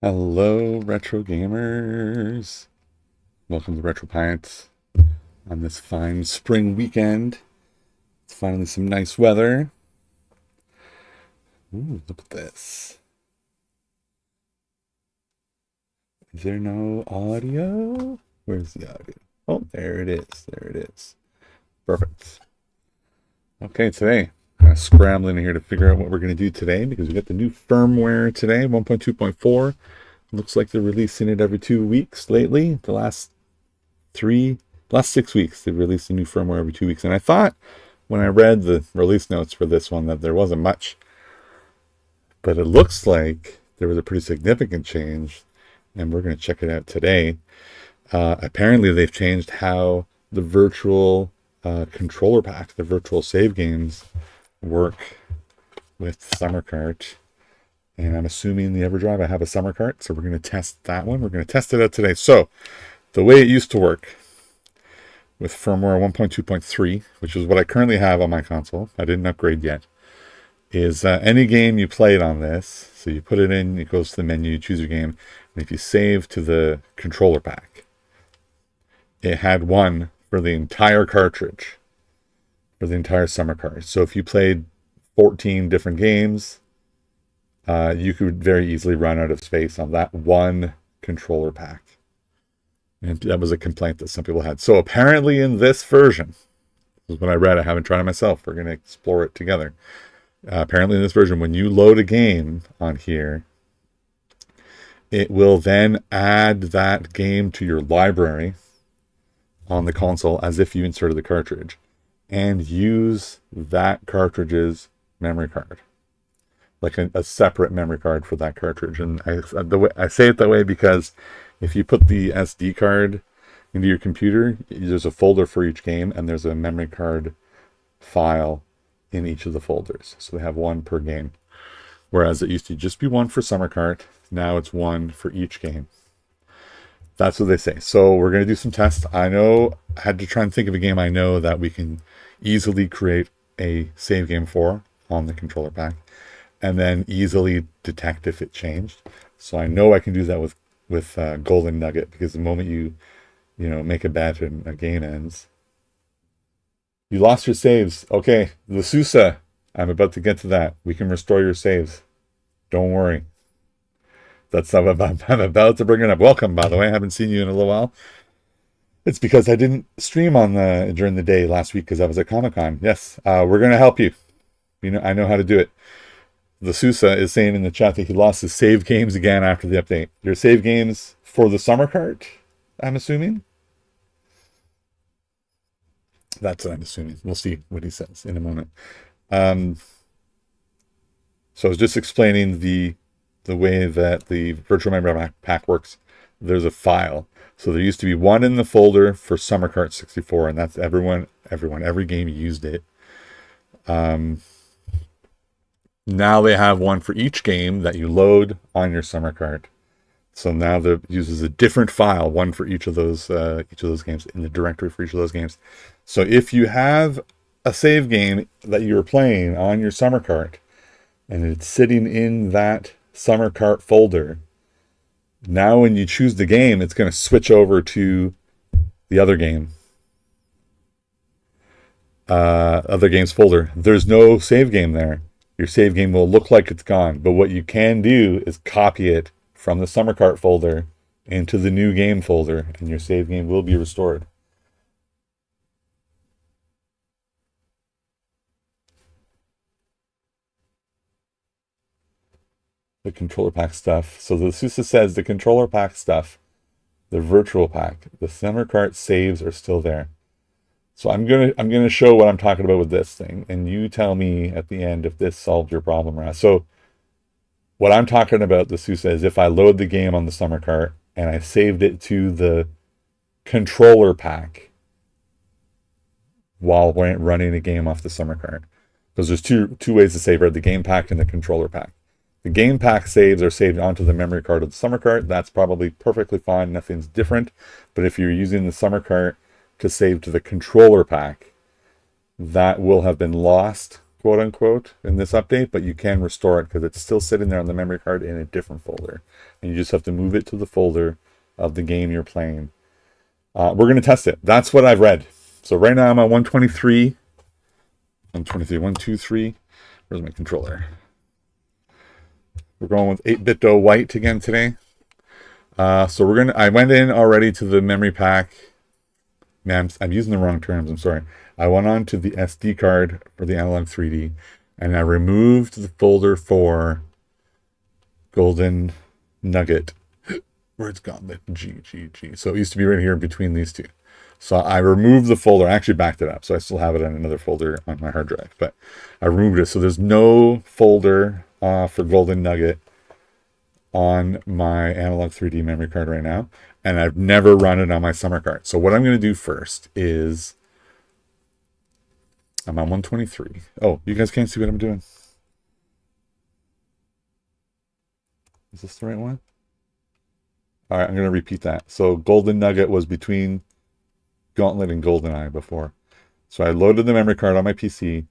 Hello, retro gamers. Welcome to Retro Pints on this fine spring weekend. It's finally some nice weather. Ooh, look at this. Is there no audio? Where's the audio? Oh, there it is. There it is. Perfect. Okay, today, kind of scrambling here to figure out what we're going to do today because we got the new firmware today, 1.2.4. Looks like they're releasing it every 2 weeks lately. The last 6 weeks, they've released a new firmware every 2 weeks. And I thought when I read the release notes for this one that there wasn't much. But it looks like there was a pretty significant change, and we're going to check it out today. Apparently, they've changed how the virtual controller pack, the virtual save games, work with Summer Cart. And I'm assuming the Everdrive, I have a Summer Cart, so we're going to test that one. We're going to test it out today. So, the way it used to work with firmware 1.2.3, which is what I currently have on my console, I didn't upgrade yet, is any game you played on this, so you put it in, it goes to the menu, you choose your game, and if you save to the controller pack, it had one for the entire cartridge, for the entire Summer Cart. So if you played 14 different games, you could very easily run out of space on that one controller pack. And that was a complaint that some people had. So apparently in this version, this is what I read, I haven't tried it myself, we're going to explore it together. Apparently in this version, when you load a game on here, it will then add that game to your library on the console as if you inserted the cartridge and use that cartridge's memory card. Like a separate memory card for that cartridge. And I say it that way because if you put the SD card into your computer, there's a folder for each game and there's a memory card file in each of the folders. So they have one per game. Whereas it used to just be one for Summer Cart. Now it's one for each game. That's what they say. So we're going to do some tests. I had to try and think of a game I know that we can easily create a save game for on the controller pack, and then easily detect if it changed. So I know I can do that with Golden Nugget, because the moment you make a bet and a game ends, you lost your saves. Okay, Lasusa, I'm about to get to that. We can restore your saves. Don't worry. I'm about to bring it up. Welcome, by the way. I haven't seen you in a little while. It's because I didn't stream during the day last week because I was at Comic-Con. Yes, we're going to help you. I know how to do it. The Sousa is saying in the chat that he lost his save games again after the update. Your save games for the Summer Cart, I'm assuming? That's what I'm assuming. We'll see what he says in a moment. So I was just explaining the way that the virtual memory pack works. There's a file. So there used to be one in the folder for Summer Cart 64, and that's every game used it. Now they have one for each game that you load on your Summer Cart. So now it uses a different file, one for each of those games, in the directory for each of those games. So if you have a save game that you're playing on your Summer Cart and it's sitting in that Summer Cart folder, now when you choose the game, it's going to switch over to the other game's folder. There's no save game there. Your save game will look like it's gone, but what you can do is copy it from the Summer Cart folder into the new game folder, and your save game will be restored. The controller pack stuff. So the Sousa says the controller pack stuff, the virtual pack, the Summer Cart saves are still there. So I'm gonna show what I'm talking about with this thing, and you tell me at the end if this solved your problem or not. So what I'm talking about, the Sousa, is if I load the game on the Summer Cart and I saved it to the controller pack while running a game off the Summer Cart. Because there's two ways to save, right? The game pack and the controller pack. The game pack saves are saved onto the memory card of the Summer Cart. That's probably perfectly fine. Nothing's different. But if you're using the Summer Cart to save to the controller pack, that will have been lost quote unquote, in this update, but you can restore it because it's still sitting there on the memory card in a different folder. And you just have to move it to the folder of the game you're playing. We're going to test it. That's what I've read. So right now I'm at 123. 123. Where's my controller? We're going with 8-bit white again today. So I went in already to the memory pack. Man, I'm using the wrong terms. I'm sorry. I went on to the SD card for the Analog 3D, and I removed the folder for Golden Nugget. Where's Gauntlet? G. So it used to be right here between these two. So I removed the folder. I actually backed it up, so I still have it in another folder on my hard drive. But I removed it, so there's no folder for Golden Nugget on my Analog 3D memory card right now, and I've never run it on my summer card. So what I'm going to do first is I'm on 123. Oh, you guys can't see what I'm doing. Is this the right one? All right, I'm going to repeat that. So Golden Nugget was between Gauntlet and GoldenEye before. So I loaded the memory card on my PC,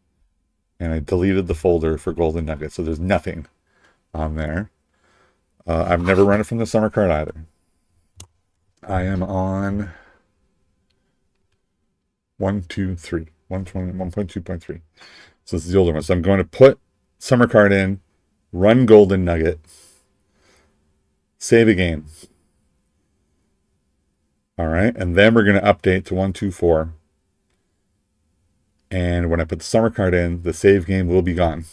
and I deleted the folder for Golden Nugget. So there's nothing on there. I've never run it from the summer card either. I am on 1.2.4. So this is the older one. So I'm going to put summer card in, run Golden Nugget, save a game. All right, and then we're going to update to 1.2.4. And when I put the summer card in, the save game will be gone.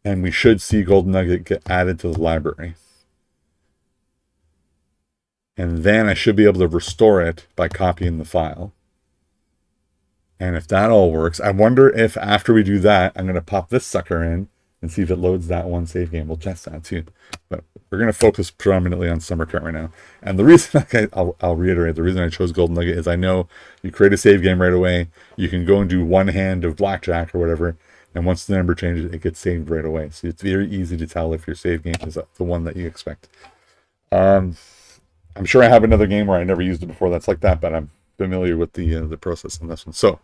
And we should see Golden Nugget get added to the library. And then I should be able to restore it by copying the file. And if that all works, I wonder if after we do that, I'm going to pop this sucker in and see if it loads that one save game. We'll test that too. But we're going to focus predominantly on summer card right now. And the reason, I'll reiterate, the reason I chose Golden Nugget is I know you create a save game right away. You can go and do one hand of blackjack or whatever. And once the number changes, it gets saved right away. So it's very easy to tell if your save game is the one that you expect. I'm sure I have another game where I never used it before that's like that, but I'm familiar with the process on this one. So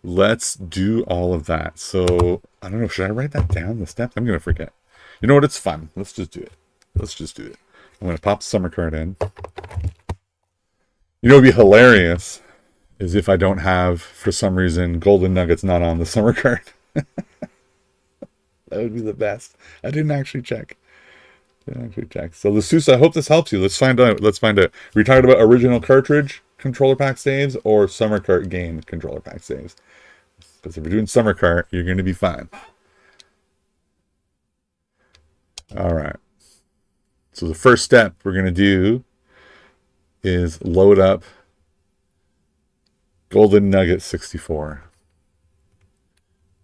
let's do all of that. So I don't know, should I write that down, the steps? I'm going to forget. You know what? It's fun. Let's just do it. I'm going to pop the summer card in. You know what would be hilarious is if I don't have, for some reason, Golden Nuggets not on the summer card. That would be the best. I didn't actually check. So Lasusa, I hope this helps you. Let's find out. We're talking about original cartridge controller pack saves or summer cart game controller pack saves. Because if we're doing summer cart, you're going to be fine. All right. So the first step we're going to do is load up Golden Nugget 64.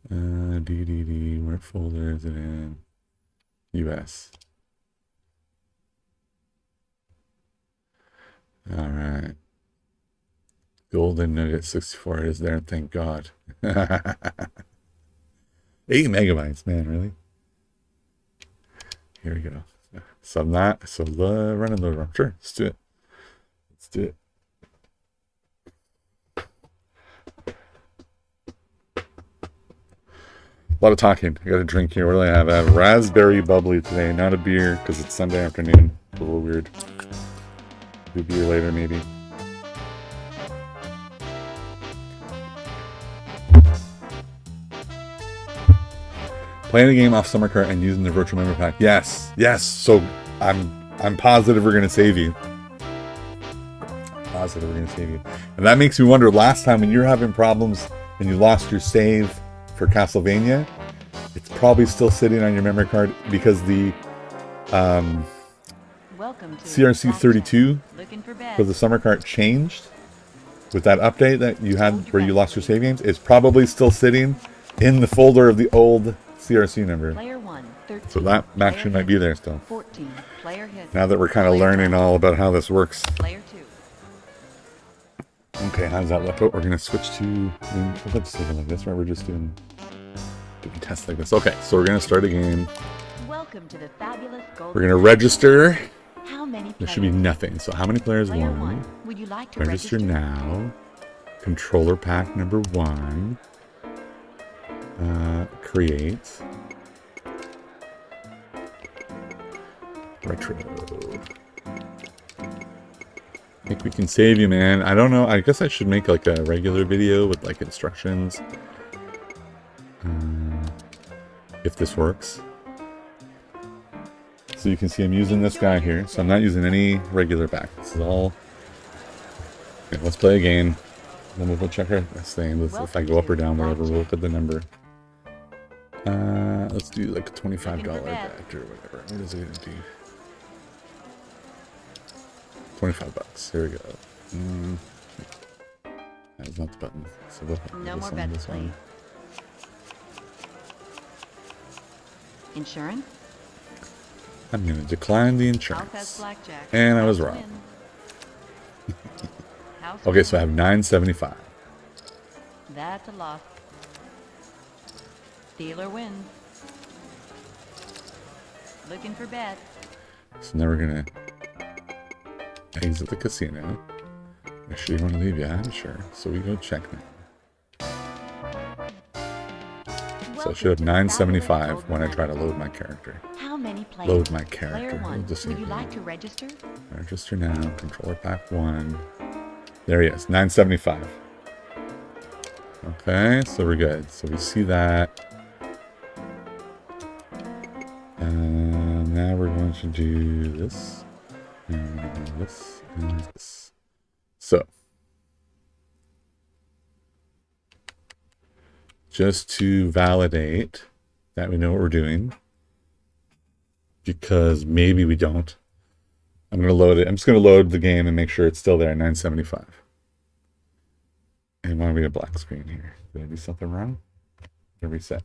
Where folder is it in? US. All right. Golden Nugget 64 is there, thank God. 8 megabytes, man, really? Here we go. So run and load. Sure, let's do it. A lot of talking. I got a drink here. What do I have? I have raspberry bubbly today, not a beer because it's Sunday afternoon. It's a little weird. Do a beer later, maybe. Playing a game off summer cart and using the virtual memory pack. Yes. So I'm positive we're gonna save you. And that makes me wonder. Last time when you're having problems and you lost your save for Castlevania, it's probably still sitting on your memory card because the CRC 32 for the summer cart changed with that update that you had where you lost your save games. It's probably still sitting in the folder of the old CRC number. So that actually might be there still. Now that we're kind of learning all about how this works. Okay, how does that look? Oh, we're going to switch to... let's save it like this, right? We're just doing tests like this. Okay, so we're going to start a game. Welcome to the fabulous We're going to register. How many There should be nothing. So how many players? One. Would you like to Register now. Controller pack number 1. Create. Retro. I think we can save you, man. I don't know. I guess I should make like a regular video with like instructions. If this works. So you can see I'm using this guy here. So I'm not using any regular back. This is all... Okay, let's play a game. Then we'll check our this thing. If I go up or down, whatever, we'll look at the number. Let's do like a $25 bet or whatever. What is it going to do? 25 bucks. Here we go. That is not the button. So we'll no more bets, please. Insurance? I'm going to decline the insurance. And I was wrong. Okay, so I have $9.75. That's a loss. Dealer wins. Looking for bets. So now we're going to exit the casino. Actually, you want to leave? Yeah, I'm sure. So we go check now. So I should have $9.75 when I try to load my character. How many players? Load my character. Would you like to register? Register now. Controller Pak 1. There he is. $9.75. Okay, so we're good. So we see that. And now we're going to do this. And this. And this. So. Just to validate that we know what we're doing, because maybe we don't. I'm going to load it. I'm just going to load the game and make sure it's still there, 975. And why do we have black screen here? Did I do something wrong? Reset.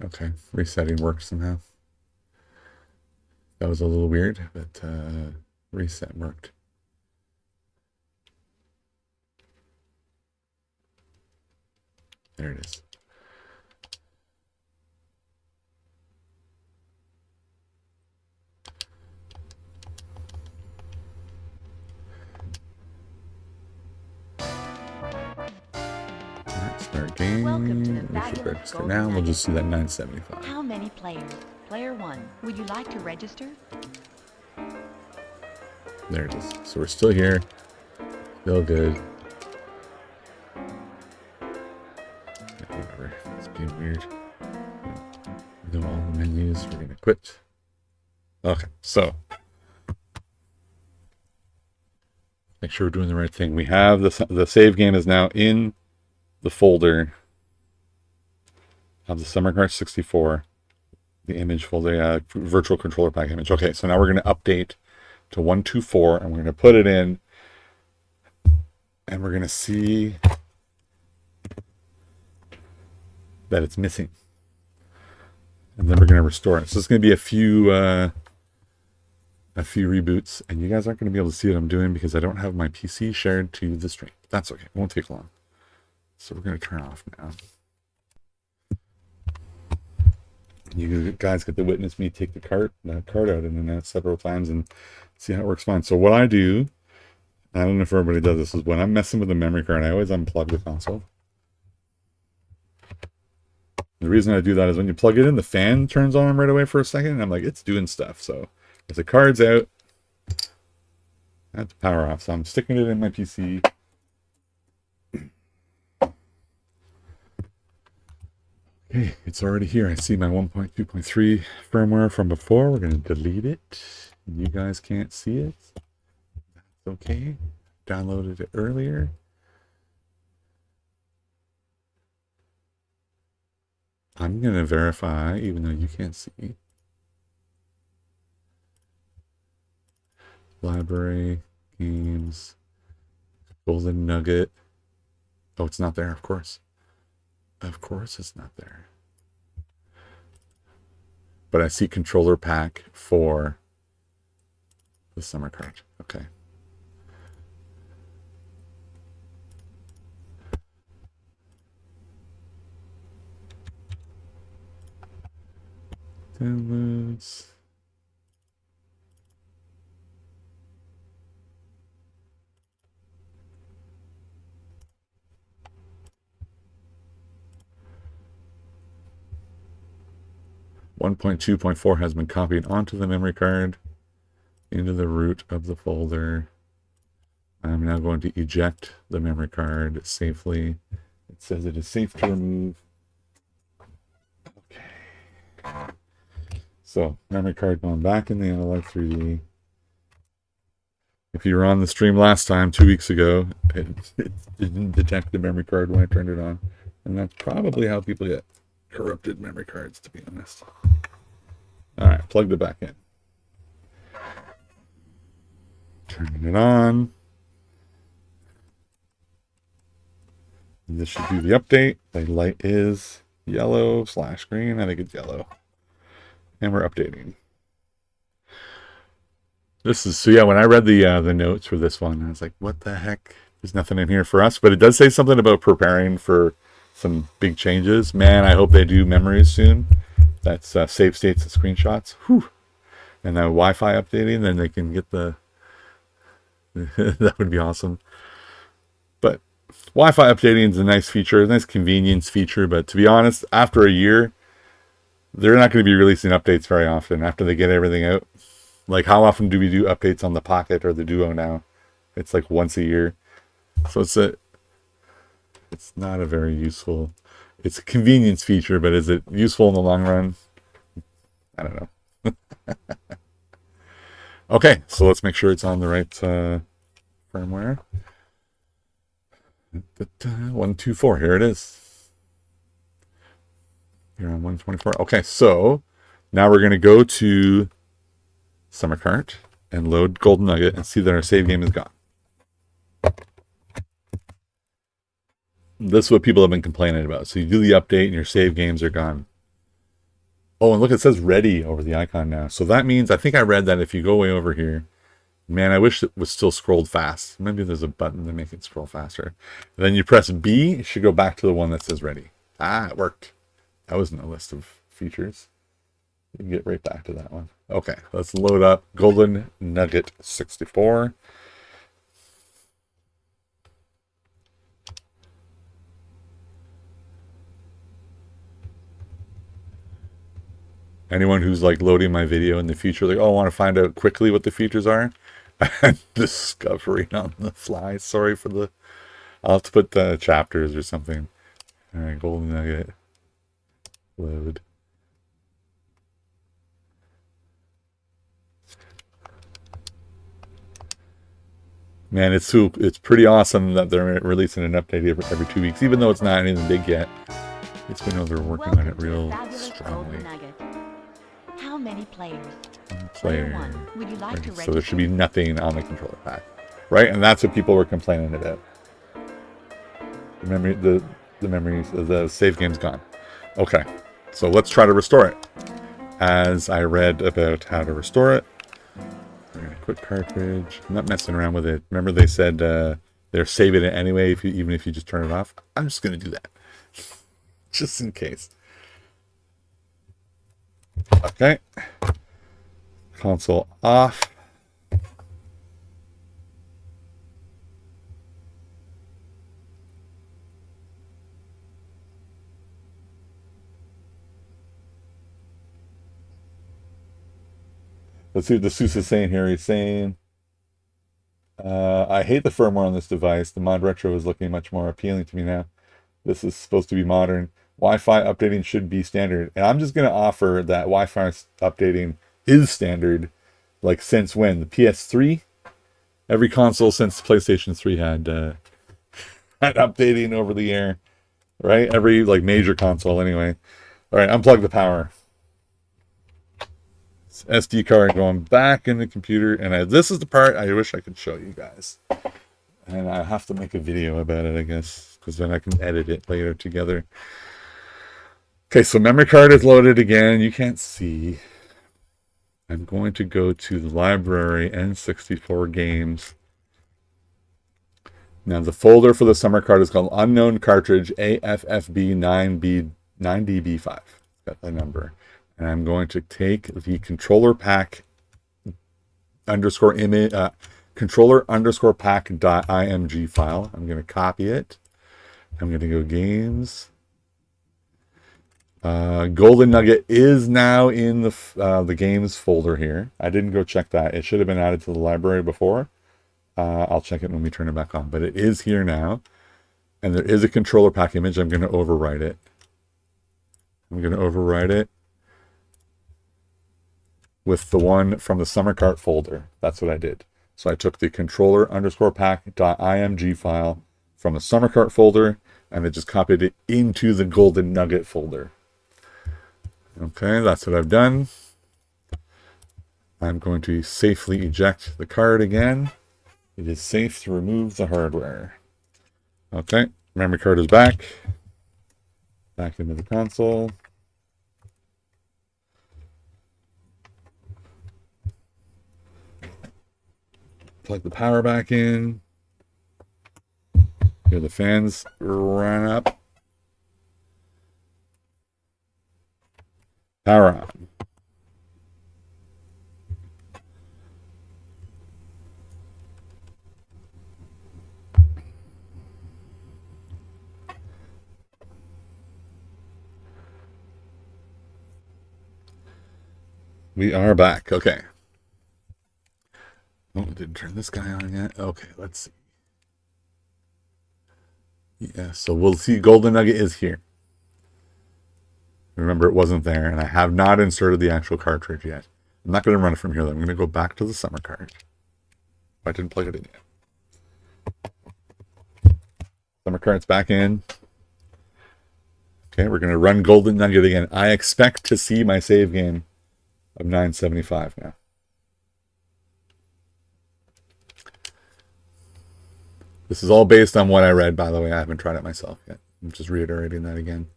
Okay, resetting worked somehow. That was a little weird, but reset worked. There it is. Alright, start game. Welcome to the We should fabulous register now. We'll just see that 975. How many players? Player 1. Would you like to register? There it is. So we're still here. Still good. Whatever. It's being weird. Do all the menus. We're gonna quit. Okay, so make sure we're doing the right thing. We have the save game is now in the folder of the Summer Cart 64, the image folder, Virtual Controller Pak image. Okay, so now we're gonna update to 1.2.4, and we're gonna put it in, and we're gonna see that it's missing. And then we're going to restore it. So it's going to be a few reboots, and you guys aren't going to be able to see what I'm doing because I don't have my PC shared to the stream. But that's okay. It won't take long. So we're going to turn off now. You guys get to witness me take the cart out and then several times and see how it works fine. So what I do, I don't know if everybody does this, is when I'm messing with the memory card, I always unplug the console. The reason I do that is when you plug it in, the fan turns on right away for a second, and I'm like, it's doing stuff. So if the card's out, I have to power off. So I'm sticking it in my PC. Okay, it's already here. I see my 1.2.3 firmware from before. We're going to delete it. You guys can't see it. That's okay. Downloaded it earlier. I'm going to verify, even though you can't see. Library, games, Golden Nugget. Oh, it's not there, of course. Of course it's not there. But I see Controller Pak for the Summer Cart. Okay. Downloads. 1.2.4 has been copied onto the memory card into the root of the folder. I'm now going to eject the memory card safely. It says it is safe to remove. Okay. So, memory card going back in the Analog 3D. If you were on the stream last time, 2 weeks ago, it didn't detect the memory card when I turned it on. And that's probably how people get corrupted memory cards, to be honest. All right, plugged it back in. Turning it on. This should do the update. The light is yellow/green. I think it's yellow. And we're updating. This is, so yeah, when I read the notes for this one, I was like, what the heck? There's nothing in here for us. But it does say something about preparing for some big changes. Man, I hope they do memories soon. That's save states and screenshots. Whew. And then Wi-Fi updating, then they can get the... that would be awesome. But Wi-Fi updating is a nice feature, a nice convenience feature. But to be honest, after a year, they're not going to be releasing updates very often after they get everything out. Like, how often do we do updates on the Pocket or the Duo now? It's like once a year. So it's not a very useful... It's a convenience feature, but is it useful in the long run? I don't know. Okay, so let's make sure it's on the right firmware. 1.2.4, here it is. You're on 1.24. Okay, so now we're going to go to Summer Cart and load Golden Nugget and see that our save game is gone. This is what people have been complaining about. So you do the update and your save games are gone. Oh, and look, it says ready over the icon now. So that means, I think I read that if you go way over here, man, I wish it was still scrolled fast. Maybe there's a button to make it scroll faster. And then you press B, it should go back to the one that says ready. Ah, it worked. That was in the list of features. You can get right back to that one. Okay, let's load up Golden Nugget 64. Anyone who's like loading my video in the future, like, oh, I want to find out quickly what the features are. Discovering on the fly. Sorry for the... I'll have to put the chapters or something. All right, Golden Nugget. Load. Man, it's pretty awesome that they're releasing an update every 2 weeks, even though it's not anything big yet. It's been over working on it real strongly. How many players? Player. One. Would you like to register? So there should be nothing on the controller pack, right? And that's what people were complaining about. The memories, the save game's gone. Okay, so let's try to restore it. As I read about how to restore it, we're gonna quit cartridge. I'm not messing around with it. Remember they said they're saving it anyway, even if you just turn it off. I'm just gonna do that, just in case. Okay. Console off. Let's see what the Seuss is saying here. He's saying, I hate the firmware on this device. The mod retro is looking much more appealing to me now. This is supposed to be modern. Wi-Fi updating should be standard. And I'm just going to offer that Wi-Fi updating is standard. Like since when? The PS3? Every console since PlayStation 3 had updating over the air. Right? Every like major console anyway. All right, unplug the power. SD card going back in the computer. And this is the part I wish I could show you guys. And I have to make a video about it, I guess. Because then I can edit it later together. Okay, so memory card is loaded again. You can't see. I'm going to go to the library, N64 games. Now the folder for the summer card is called Unknown Cartridge AFFB9DB5. Got the number. And I'm going to take the controller pack underscore image controller underscore pack.img file. I'm going to copy it. I'm going to go games. Golden Nugget is now in the games folder here. I didn't go check that. It should have been added to the library before. I'll check it when we turn it back on. But it is here now. And there is a controller pack image. I'm going to overwrite it. I'm going to overwrite it with the one from the summer cart folder. That's what I did. So I took the controller_pack.img file from the summer cart folder and I just copied it into the Golden Nugget folder. Okay, that's what I've done. I'm going to safely eject the card again. It is safe to remove the hardware. Okay, memory card is back. Back into the console. Plug the power back in. Here the fans run up. Power on. We are back. Okay. Oh, didn't turn this guy on yet. Okay, let's see. Yeah, so we'll see Golden Nugget is here. Remember, it wasn't there, and I have not inserted the actual cartridge yet. I'm not going to run it from here, though. I'm going to go back to the summer card. I didn't plug it in yet. Summer card's back in. Okay, we're going to run Golden Nugget again. I expect to see my save game of 975 now. This is all based on what I read, by the way. I haven't tried it myself yet. I'm just reiterating that again.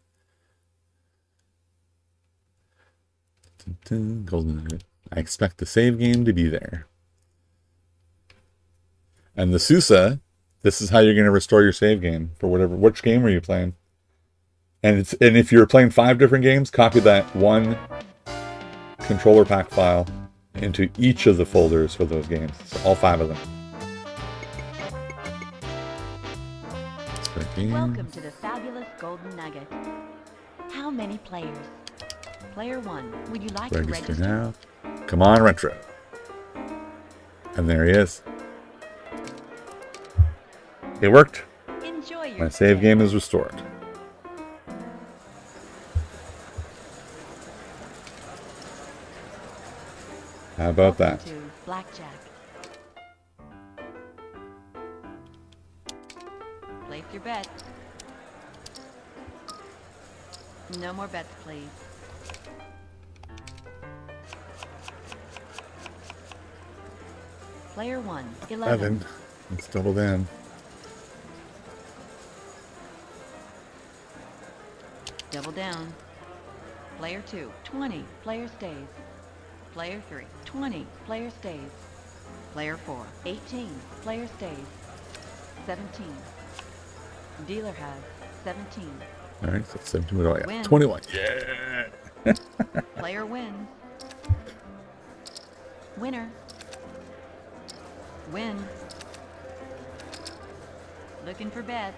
Golden Nugget. I expect the save game to be there. And the SUSE, this is how you're going to restore your save game for whatever. Which game are you playing? And if you're playing 5 different games, copy that one controller pack file into each of the folders for those games. So all 5 of them. Welcome to the fabulous Golden Nugget. How many players? Player 1, would you like to register now? Come on, Retro. And there he is. It worked. Enjoy your My save game is restored. How about that? To Blackjack. Place your bet. No more bets, please. Player 1, 11. Let's double down. Double down. Player 2, 20. Player stays. Player 3, 20. Player stays. Player 4, 18. Player stays. 17. Dealer has 17. All right, so 17. What do I got? Win. 21. Yeah. Player wins. Winner. Win. Looking for bets.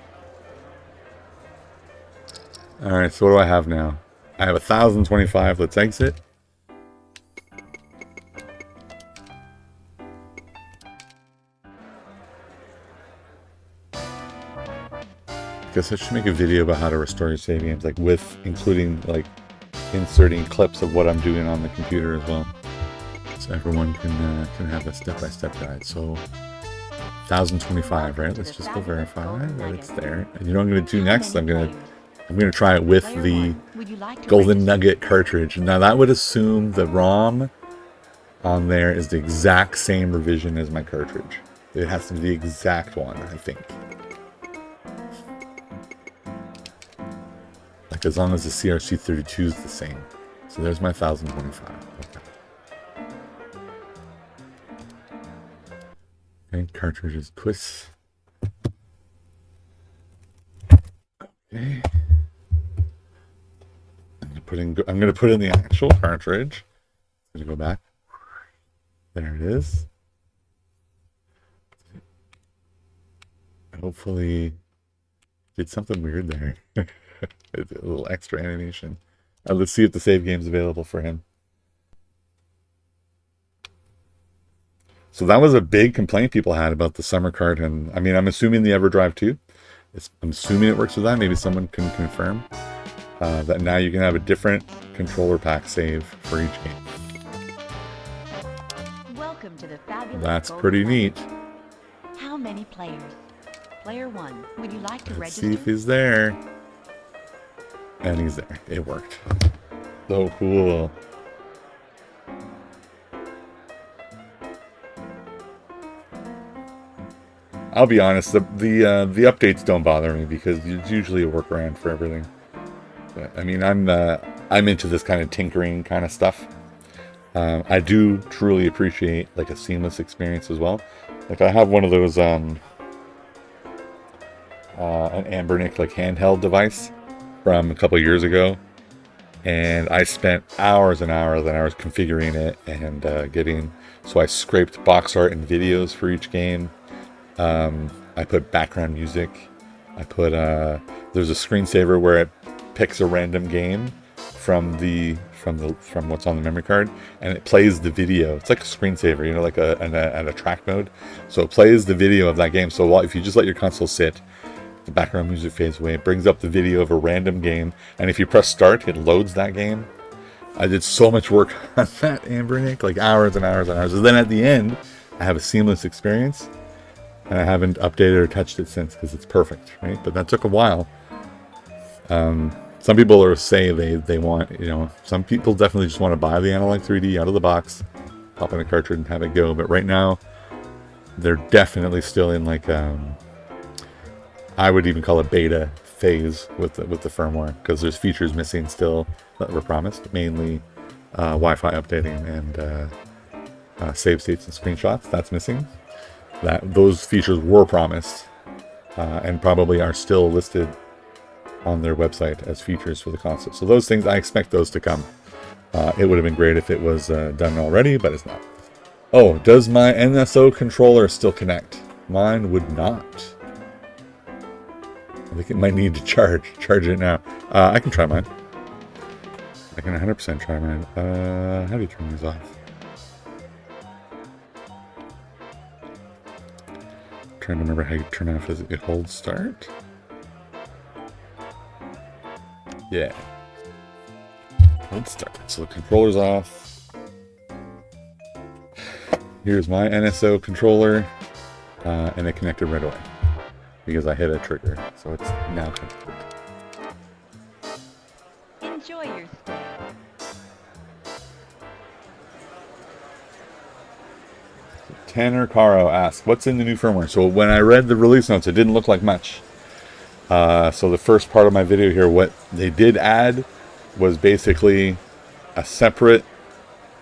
All right, so what do I have now? I have 1,025. Let's exit. Guess I should make a video about how to restore your save games, like including like inserting clips of what I'm doing on the computer as well, so everyone can have a step-by-step guide. So 1,025, right? Let's just go verify that it's there. And you know what I'm going to do next? I'm going to try it with the Golden Nugget cartridge. Now that would assume the ROM on there is the exact same revision as my cartridge. It has to be the exact one, I think. Like as long as the CRC32 is the same. So there's my 1,025. Okay, cartridges quiz. Okay. I'm gonna put in the actual cartridge. I'm gonna go back. There it is. Hopefully did something weird there. A little extra animation. Let's see if the save game's available for him. So that was a big complaint people had about the summer cart, and I mean, I'm assuming the Everdrive too. I'm assuming it works with that. Maybe someone can confirm that now you can have a different controller pack save for each game. Welcome to the fabulous That's Golden pretty Nugget. neat. How many players? Player 1, would you like to Let's register? see if he's there. And he's there. It worked. So cool. I'll be honest, the updates don't bother me because it's usually a workaround for everything. But, I mean, I'm into this kind of tinkering kind of stuff. I do truly appreciate like a seamless experience as well. Like I have one of those an Ambernic like handheld device from a couple years ago, and I spent hours and hours and hours configuring it and so I scraped box art and videos for each game. I put background music. I put there's a screensaver where it picks a random game from what's on the memory card, and it plays the video. It's like a screensaver, you know, like a track mode. So it plays the video of that game. So if you just let your console sit, the background music fades away. It brings up the video of a random game, and if you press start, it loads that game. I did so much work on that Ambernic, like hours and hours and hours. And then at the end, I have a seamless experience, and I haven't updated or touched it since because it's perfect, right? But that took a while. Some people say they want, you know, some people definitely just want to buy the Analog 3D out of the box, pop in a cartridge and have it go. But right now, they're definitely still in like I would even call it beta phase with the firmware, because there's features missing still that were promised, mainly Wi-Fi updating and save states and screenshots. That's missing. Those features were promised and probably are still listed on their website as features for the console. So those things, I expect those to come. It would have been great if it was done already, but it's not. Oh, does my NSO controller still connect? Mine would not. I think it might need to charge it now. I can try mine. I can 100% try mine. How do you turn these off? Trying to remember how you turn off. Is it hold start? Yeah. Hold start. So the controller's off. Here's my NSO controller, and it connected right away because I hit a trigger, so it's now connected. Enjoy your stay. Tanner Caro asks, what's in the new firmware? So when I read the release notes, it didn't look like much. So the first part of my video here, what they did add was basically a separate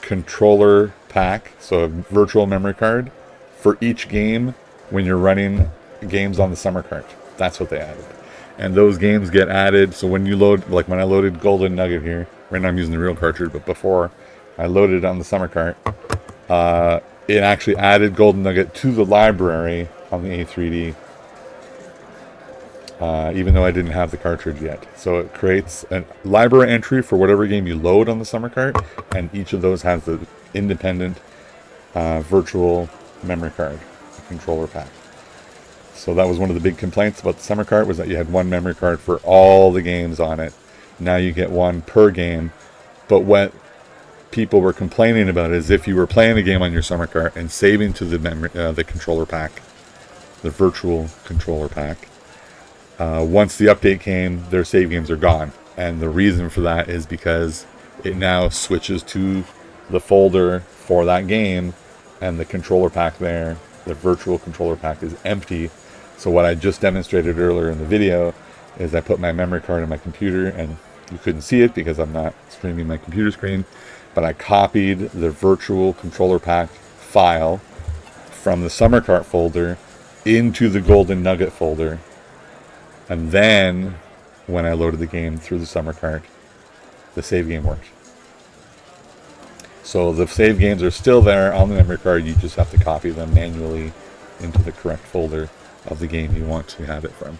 controller pack, so a virtual memory card for each game when you're running games on the summer cart. That's what they added. And those games get added, so when you load, like when I loaded Golden Nugget here, right now I'm using the real cartridge, but before I loaded it on the summer cart, it actually added Golden Nugget to the library on the A3D, even though I didn't have the cartridge yet. So it creates a library entry for whatever game you load on the summer cart, and each of those has the independent virtual memory card, controller pack. So that was one of the big complaints about the summer cart, was that you had one memory card for all the games on it. Now you get one per game. But what people were complaining about is if you were playing a game on your summer cart and saving to the controller pack, the virtual controller pack, once the update came, their save games are gone. And the reason for that is because it now switches to the folder for that game, and the controller pack there, the virtual controller pack, is empty. So what I just demonstrated earlier in the video is I put my memory card in my computer, and you couldn't see it because I'm not streaming my computer screen, but I copied the virtual controller pack file from the summer cart folder into the Golden Nugget folder, and then when I loaded the game through the summer cart, the save game worked. So the save games are still there on the memory card, you just have to copy them manually into the correct folder of the game you want to have it from.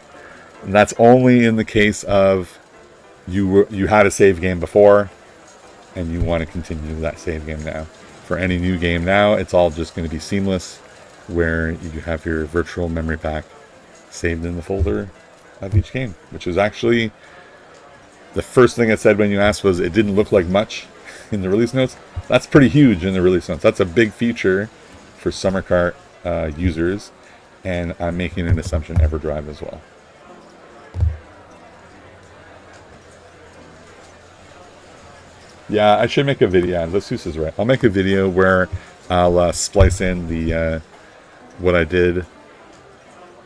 And that's only in the case of you had a save game before, and you want to continue that save game now. For any new game now, it's all just going to be seamless, where you have your virtual memory pack saved in the folder of each game, which is actually the first thing I said when you asked was it didn't look like much in the release notes. That's pretty huge in the release notes. That's a big feature for Summer Cart users, and I'm making an assumption Everdrive as well. Yeah, I should make a video. Yeah, Lesus is right. I'll make a video where I'll splice in the what I did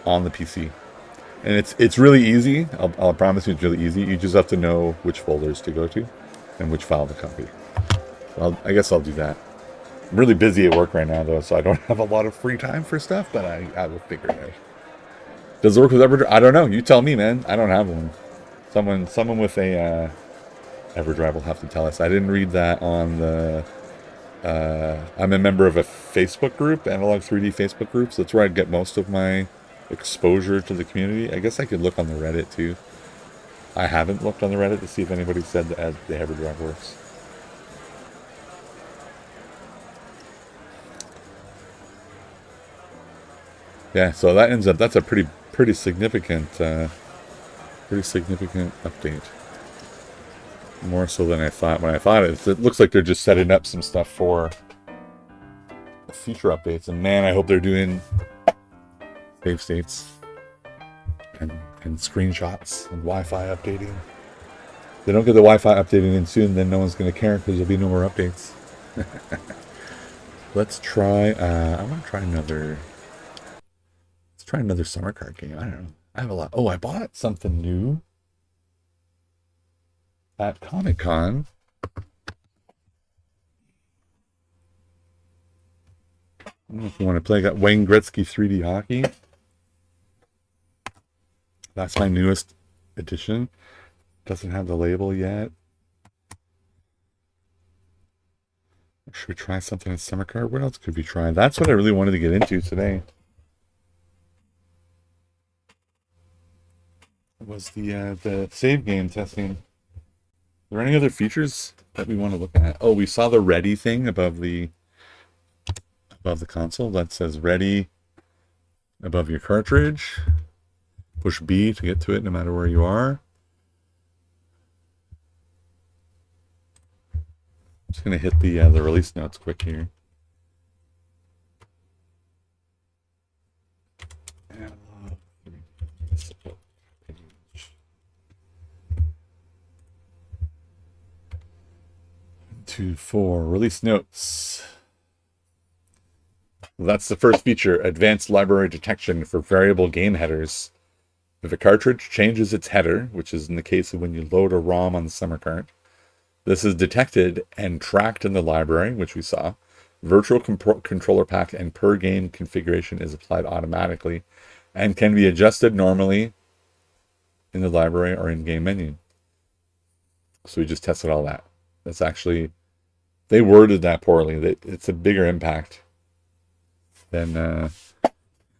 on the PC, and it's really easy. I'll promise you it's really easy. You just have to know which folders to go to and which file to copy. I guess I'll do that. I'm really busy at work right now, though, so I don't have a lot of free time for stuff, but I will figure it out. Does it work with Everdrive? I don't know. You tell me, man. I don't have one. Someone with a Everdrive will have to tell us. I didn't read that on the... I'm a member of a Facebook group, Analog 3D Facebook group, so that's where I'd get most of my exposure to the community. I guess I could look on the Reddit, too. I haven't looked on the Reddit to see if anybody said that the Everdrive works. Yeah, so that ends up, that's a pretty significant update. More so than I thought. When I thought it looks like they're just setting up some stuff for future updates. And man, I hope they're doing save states and screenshots and Wi-Fi updating. If they don't get the Wi-Fi updated in soon, then no one's going to care because there'll be no more updates. Let's try. I want to try another. Let's try another Summer Cart game. I don't know. I have a lot. Oh, I bought something new at Comic-Con. I don't know if you want to play. I got Wayne Gretzky 3D Hockey. That's my newest edition. Doesn't have the label yet. Should we try something in Summer Cart? What else could we try? That's what I really wanted to get into today. Was the save game testing. Are there any other features that we want to look at? Oh, we saw the ready thing above the console that says ready above your cartridge. Push B to get to it no matter where you are. I'm just going to hit the release notes quick here. Two, four, release notes. That's the first feature, advanced library detection for variable game headers. If a cartridge changes its header, which is in the case of when you load a ROM on the Summer Cart, this is detected and tracked in the library, which we saw. Virtual Controller Pak and per game configuration is applied automatically and can be adjusted normally in the library or in game menu. So we just tested all that. That's actually, they worded that poorly. It's a bigger impact than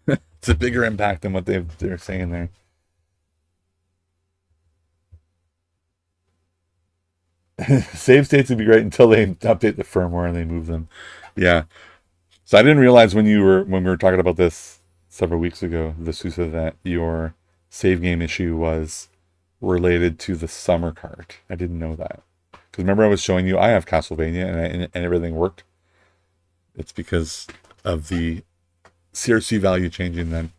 it's a bigger impact than what they're saying there. Save states would be great until they update the firmware and they move them. Yeah. So I didn't realize when we were talking about this several weeks ago, Visusa, that your save game issue was related to the Summer Cart. I didn't know that. Because remember I was showing you I have Castlevania and everything worked. It's because of the CRC value changing then.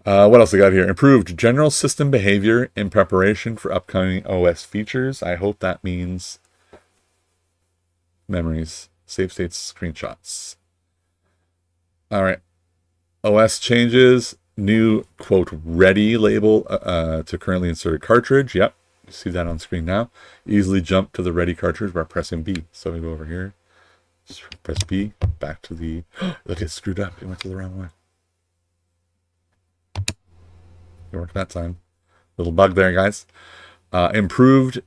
What else I got here? Improved general system behavior in preparation for upcoming OS features. I hope that means memories, save states, screenshots. All right. OS changes. New, quote, ready label to currently inserted cartridge. Yep. You see that on screen now. Easily jump to the ready cartridge by pressing B. So we go over here. Just press B. Back to the... Look, it's screwed up. It went to the wrong one. It worked that time. Little bug there, guys. Improved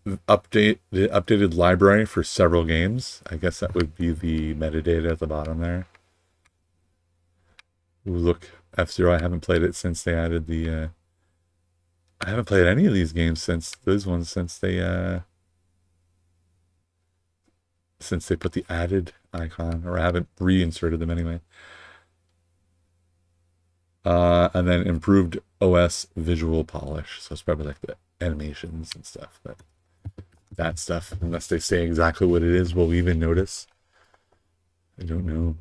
the updated library for several games. I guess that would be the metadata at the bottom there. Ooh, look, F-Zero, I haven't played it since they added the I haven't played any of these games since they put the added icon, or I haven't reinserted them anyway. And then improved OS visual polish. So it's probably like the animations and stuff, but that stuff, unless they say exactly what it is, will we even notice? I don't know.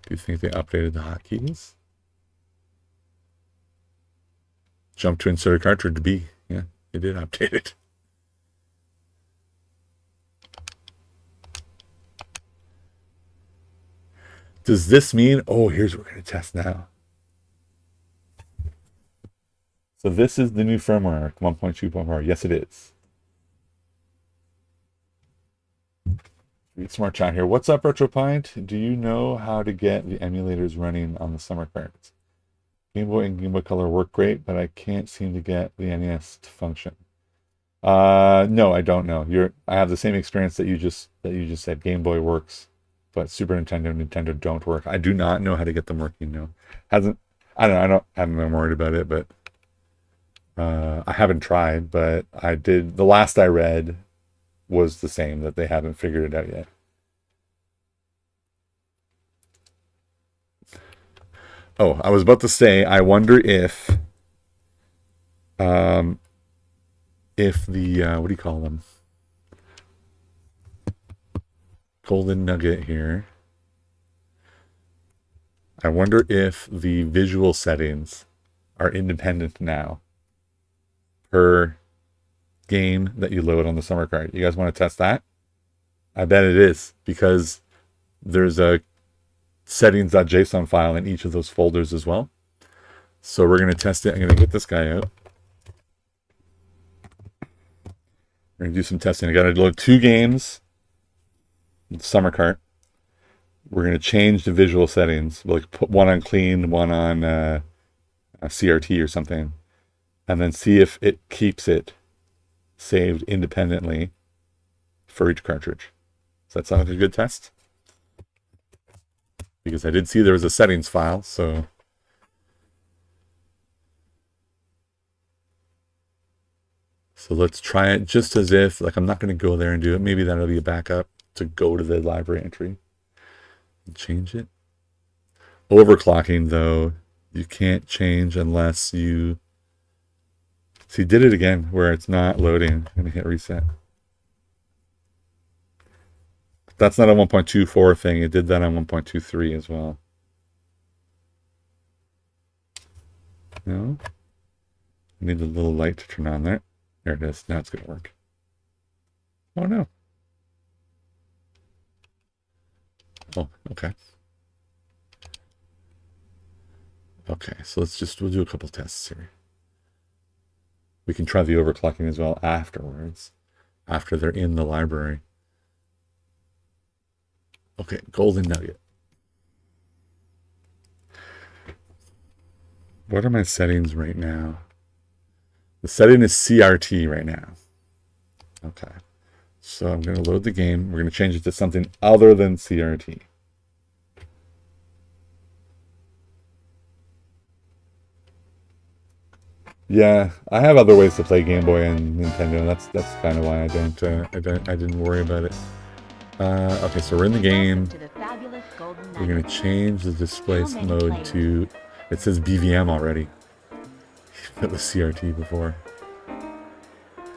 Do you think they updated the hotkeys? Jump to insert a cartridge B. Yeah, they did update it. Does this mean, oh, here's what we're going to test now. So this is the new firmware, 1.2.4. Yes, it is. Smart chat here. What's up, RetroPint? Do you know how to get the emulators running on the summer cards? Game Boy and Game Boy Color work great, but I can't seem to get the NES to function. No, I don't know. I have the same experience that you just said. Game Boy works, but Super Nintendo and Nintendo don't work. I do not know how to get them working. No, I don't know. I haven't been worried about it, but I haven't tried. But I did. The last I read was the same, that they haven't figured it out yet. Oh, I was about to say, I wonder if the what do you call them? Golden nugget here. I wonder if the visual settings are independent now per game that you load on the summer card. You guys want to test that? I bet it is, because there's a settings.json file in each of those folders as well. So we're going to test it. I'm going to get this guy out. We're going to do some testing. I got to load 2 games, the summer cart. We're going to change the visual settings. We'll put one on clean, one on a CRT or something, and then see if it keeps it saved independently for each cartridge. Does that sound like a good test? Because I did see there was a settings file, so let's try it just as if, like, I'm not going to go there and do it. Maybe that'll be a backup to go to the library entry and change it. Overclocking, though, you can't change unless you... See, did it again where it's not loading. I'm going to hit reset. That's not a 1.24 thing. It did that on 1.23 as well. No? I need the little light to turn on there. There it is. Now it's going to work. Oh, no. Oh, okay. Okay, so we'll do a couple tests here. We can try the overclocking as well afterwards, after they're in the library. Okay, golden nugget. What are my settings right now? The setting is CRT right now. Okay. So I'm going to load the game. We're going to change it to something other than CRT. Yeah, I have other ways to play Game Boy and Nintendo. That's kind of why I didn't worry about it. Okay, so we're in the game. We're going to change the display mode to, it says BVM already. It was CRT before.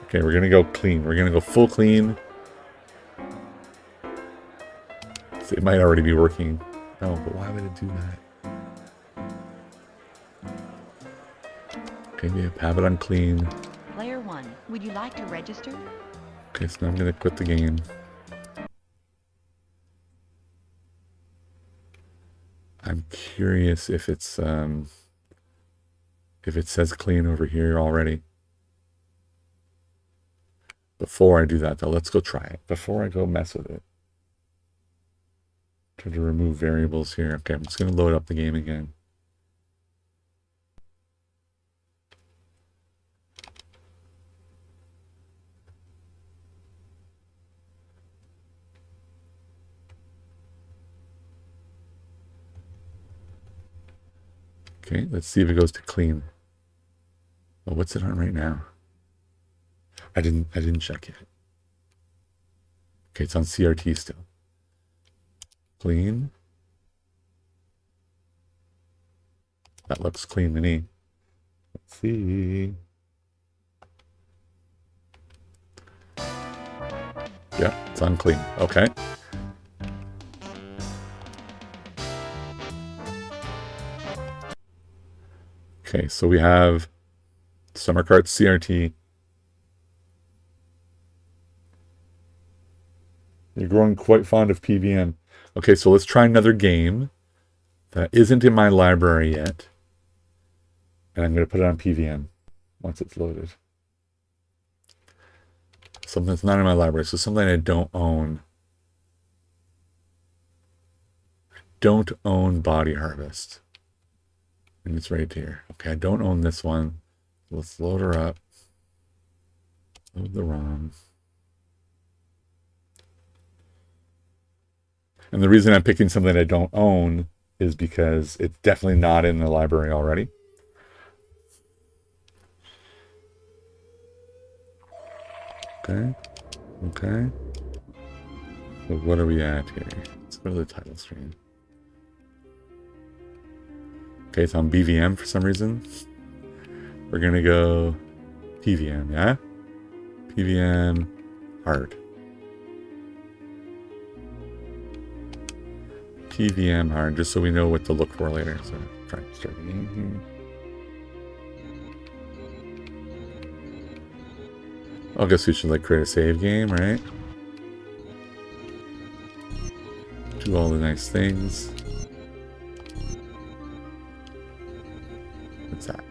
Okay, we're going to go clean. We're going to go full clean. So it might already be working. No, but why would it do that? Okay, we have it on clean. Player 1, would you like to register? Okay, so now I'm going to quit the game. I'm curious if it's if it says clean over here already. Before I do that, though, let's go try it. Before I go mess with it. Try to remove variables here. Okay, I'm just going to load up the game again. Okay, let's see if it goes to clean. Oh, what's it on right now? I didn't check yet. Okay, it's on CRT still. Clean. That looks clean to me. Let's see. Yeah, it's on clean. Okay. Okay, so we have Summer Carts CRT. You're growing quite fond of PVM. Okay, so let's try another game that isn't in my library yet. And I'm going to put it on PVM once it's loaded. Something that's not in my library, so something I don't own. I don't own Body Harvest. And it's right here. Okay, I don't own this one. Let's load her up. Load the ROM. And the reason I'm picking something I don't own is because it's definitely not in the library already. Okay. Okay. So what are we at here? Let's go to the title screen. Okay, it's on BVM for some reason. We're going to go PVM, yeah? PVM hard. PVM hard, just so we know what to look for later. So try to start the game here. I guess we should like create a save game, right? Do all the nice things. What's that?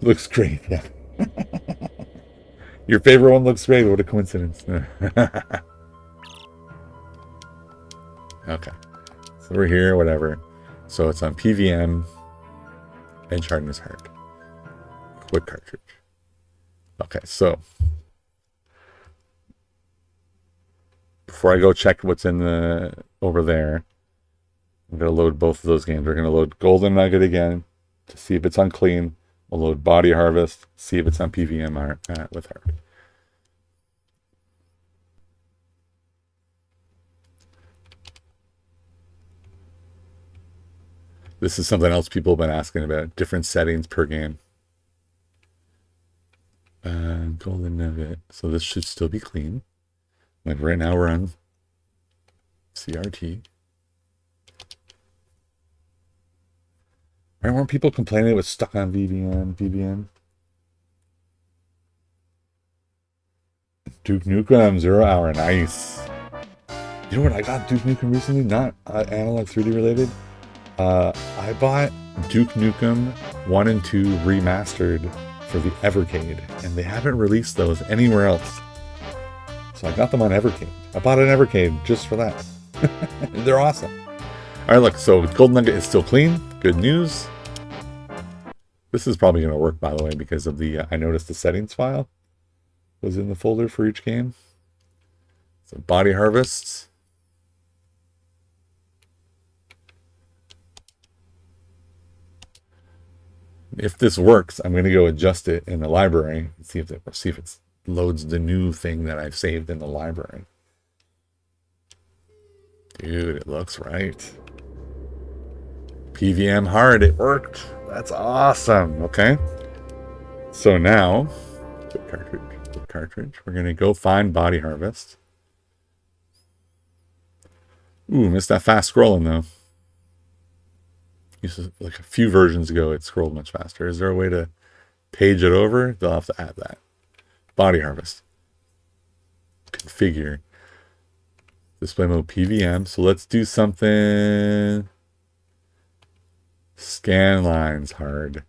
Looks great, yeah. Your favorite one looks great. What a coincidence. Okay. So we're here, whatever. So it's on PVM. Edge hardness hard. Quick cartridge. Okay, so before I go check what's in the over there, I'm going to load both of those games. We're going to load Golden Nugget again to see if it's on clean. We'll load Body Harvest, see if it's on PVM with hard. This is something else people have been asking about. Different settings per game. Golden Nugget. So this should still be clean. Like right now we're on CRT. Right, weren't people complaining it was stuck on VBM? Duke Nukem 0 Hour. Nice. You know what? I got Duke Nukem recently. Not Analog 3D related. I bought Duke Nukem 1 and 2 remastered for the Evercade, and they haven't released those anywhere else. So I got them on Evercade. I bought an Evercade just for that. They're awesome. All right, look, so Golden Nugget is still clean. Good news. This is probably going to work, by the way, because of the, I noticed the settings file was in the folder for each game. So Body Harvest. If this works, I'm going to go adjust it in the library and see if it loads the new thing that I've saved in the library. Dude, it looks right. PVM hard, it worked. That's awesome. Okay. So now, quick cartridge. We're going to go find Body Harvest. Ooh, missed that fast scrolling though. Like a few versions ago, it scrolled much faster. Is there a way to page it over? They'll have to add that. Body Harvest. Configure. Display mode PVM. So let's do something. Scan lines hard.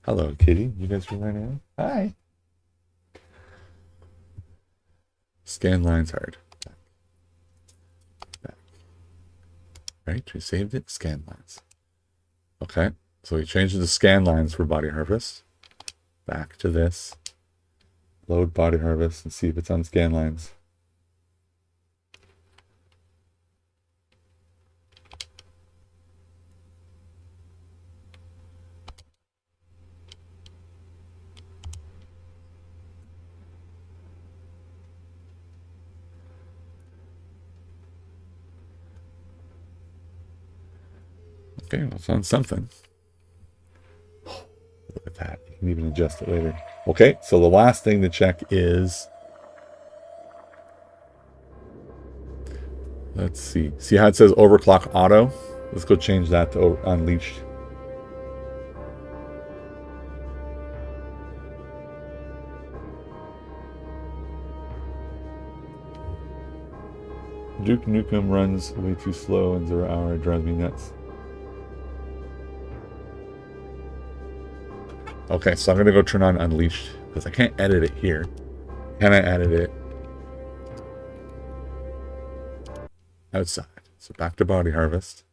Hello, kitty. You guys from right now? Hi. Scan lines hard. Back. Right, we saved it. Scan lines. Okay. So we changed the scan lines for body harvest. Back to this. Load body harvest and see if it's on scan lines. Okay, well, it's on something. Look at that. You can even adjust it later. Okay, so the last thing to check is... Let's see. See how it says overclock auto? Let's go change that to unleashed. Duke Nukem runs way too slow in 0 hour. It drives me nuts. Okay, so I'm going to go turn on Unleashed because I can't edit it here. Can I edit it outside? So back to body harvest.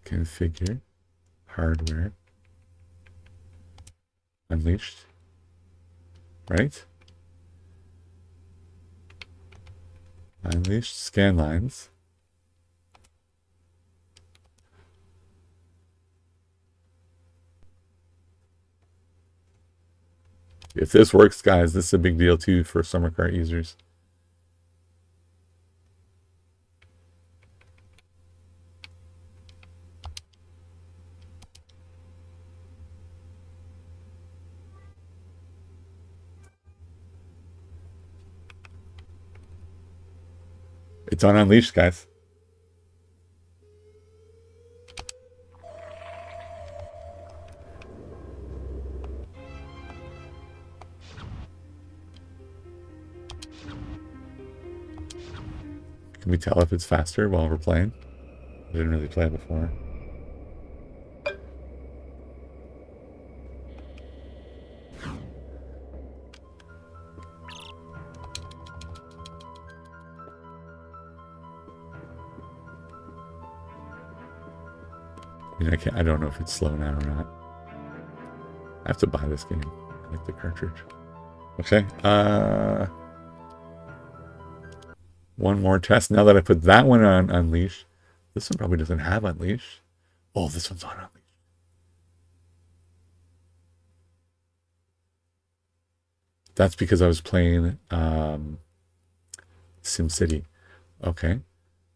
Configure hardware unleashed, right? Unleashed scan lines. If this works, guys, this is a big deal too for summer cart users. It's on Unleashed, guys. Can we tell if it's faster while we're playing? I didn't really play before. I mean, I don't know if it's slow now or not. I have to buy this game. I like the cartridge. Okay. One more test. Now that I put that one on Unleashed, this one probably doesn't have Unleashed. Oh, this one's on Unleashed. That's because I was playing SimCity. Okay.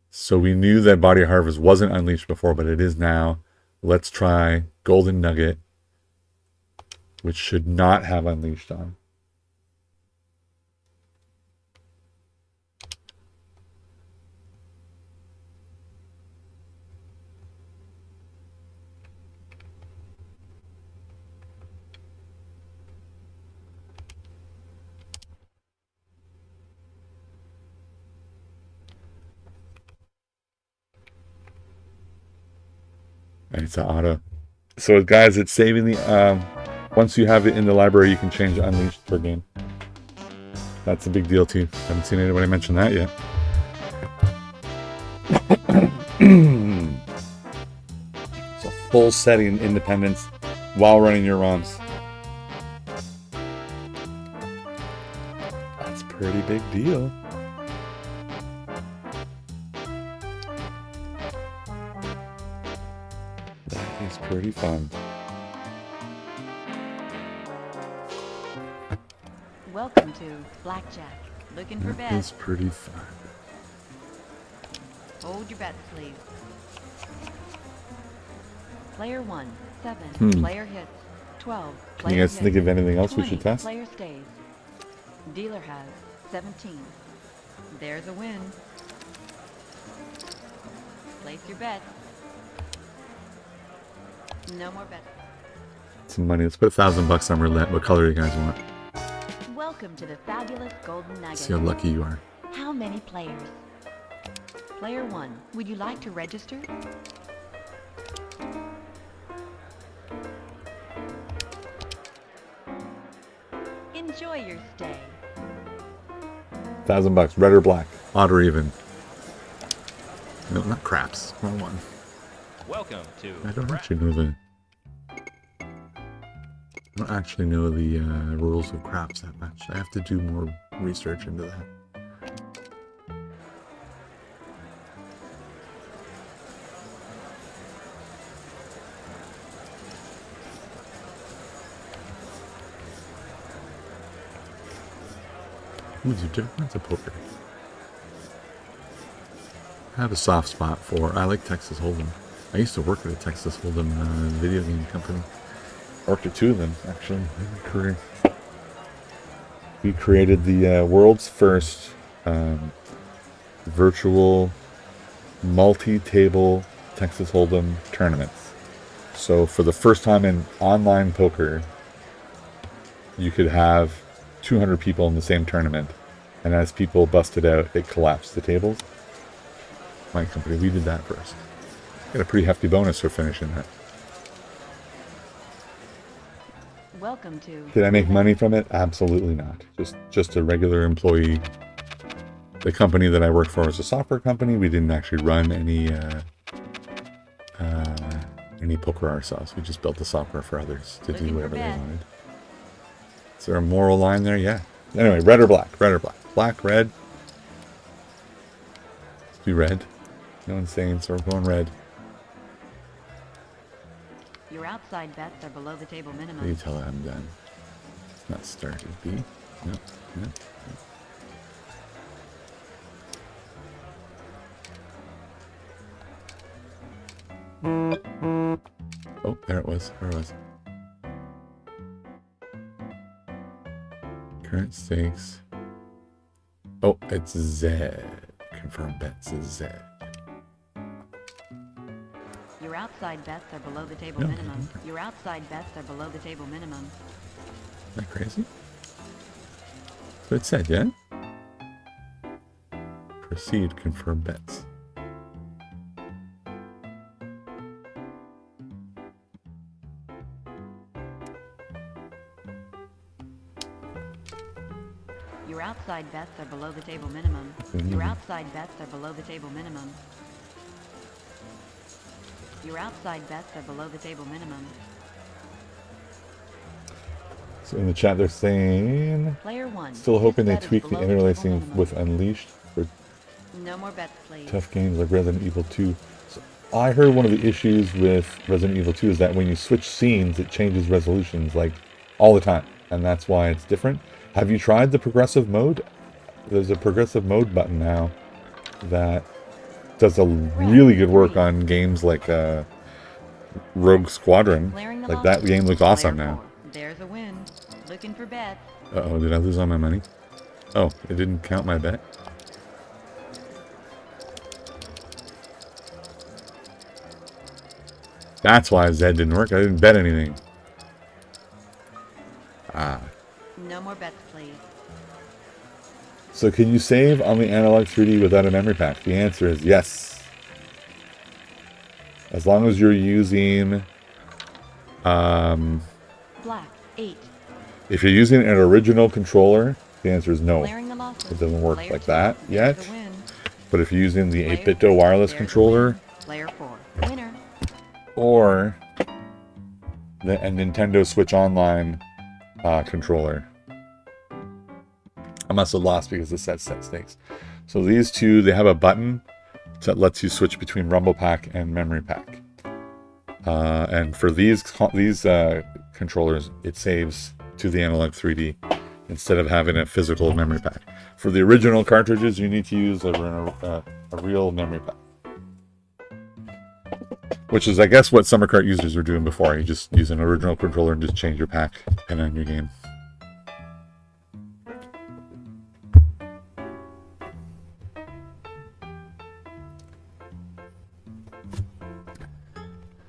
So we knew that Body Harvest wasn't Unleashed before, but it is now. Let's try Golden Nugget, which should not have Unleashed on. And it's an auto. So guys, it's saving the once you have it in the library, you can change Unleashed per game. That's a big deal too. Haven't seen anybody mention that yet. So full setting independence while running your ROMs. That's a pretty big deal. It's pretty fun. Welcome to Blackjack. Looking for bets. It's pretty fun. Hold your bets, please. Player 1, 7. Player hits. 12. Can you guys think of anything else 20, we should test? Player stays. Dealer has 17. There's a win. Place your bet. No more bets. Some money. Let's put $1,000 on roulette. What color do you guys want? Welcome to the fabulous Golden Nugget. See how lucky you are. How many players? Player 1, would you like to register? Enjoy your stay. $1,000, red or black, odd or even. No, not craps. Wrong one. Welcome to. I don't actually know the. I don't actually know the rules of craps that much. I have to do more research into that. These are different kinds of poker. I have a soft spot for. I like Texas Hold'em. I used to work at a Texas Hold'em video game company. I worked at 2 of them actually in my career. We created the world's first virtual multi-table Texas Hold'em tournaments. So for the first time in online poker, you could have 200 people in the same tournament, and as people busted out, it collapsed the tables. My company, we did that first. Got a pretty hefty bonus for finishing that. Welcome to. Did I make money from it? Absolutely not. Just a regular employee. The company that I work for is a software company. We didn't actually run any poker ourselves. We just built the software for others to do whatever they wanted. Is there a moral line there? Yeah. Anyway, red or black? Red or black? Black, red. Let's do red. No one's saying, so we're going red. Your outside bets are below the table minimum. You tell I'm done. It's not started. B? No. No. Oh, there it was. Where was it? Current stakes. Oh, it's Z. Confirm bets is Z. Your outside bets are below the table No. minimum. Your outside bets are below the table minimum. Isn't that crazy? That's what it said, yeah? Proceed, confirm bets. Your outside bets are below the table minimum. Your outside bets are below the table minimum. Your outside bets are below the table minimum. So in the chat they're saying, Player 1. still hoping they This bet is tweak the below table interlacing minimum. with Unleashed for No more bets, please. tough games like Resident Evil 2. So I heard one of the issues with Resident Evil 2 is that when you switch scenes, it changes resolutions like all the time. And that's why it's different. Have you tried the progressive mode? There's a progressive mode button now that does a really good work on games like Rogue Squadron. Like that game looks awesome now. There's a win. Looking for bets. Uh-oh, did I lose all my money? Oh, it didn't count my bet? That's why Z didn't work. I didn't bet anything. Ah. No more bets, please. So can you save on the Analog 3D without a memory pack? The answer is yes. As long as you're using... Black, 8. if you're using an original controller, the answer is no. Clearing the losses. It doesn't work Player like 2, that yet. there's a win. But if you're using the Player 8-bit wireless there's a controller win. Player 4. Winner. or a Nintendo Switch Online controller. I must have lost because it said set stakes. So these two, they have a button that lets you switch between Rumble Pack and Memory Pack. And for these controllers, it saves to the Analog 3D instead of having a physical memory pack. For the original cartridges, you need to use a real memory pack. Which is, I guess, what Summer Cart users were doing before. You just use an original controller and just change your pack depending on your game.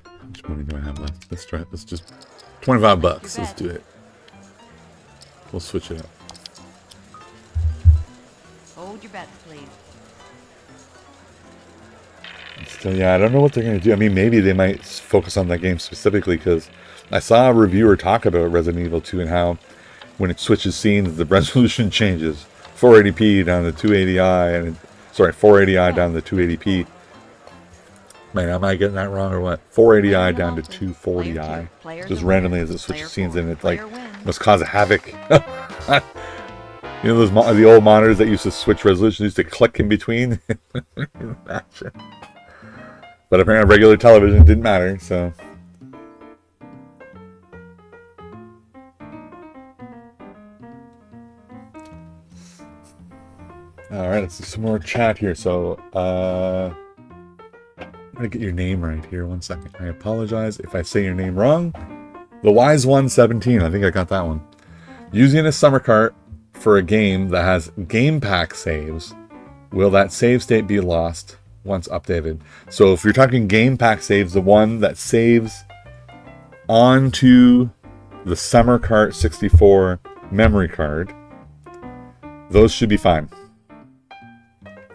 How much money do I have left? Let's try it. Let's just... $25. Let's do it. We'll switch it up. Hold your bets, please. So yeah, I don't know what they're going to do. I mean, maybe they might focus on that game specifically because I saw a reviewer talk about Resident Evil 2 and how when it switches scenes, the resolution changes. 480p down to 280i, and sorry, 480i down to 280p. Man, am I getting that wrong or what? 480i down to 240i, just randomly as it switches scenes, and it like must cause a havoc. You know those the old monitors that used to switch resolution, used to click in between. Imagine. But apparently, regular television didn't matter. So. All right, let's do some more chat here. So, I'm gonna get your name right here. 1 second. I apologize if I say your name wrong. The Wise One 17. I think I got that one. Using a summer cart for a game that has game pack saves, will that save state be lost once updated? So if you're talking game pack saves, the one that saves onto the summer cart 64 memory card, those should be fine.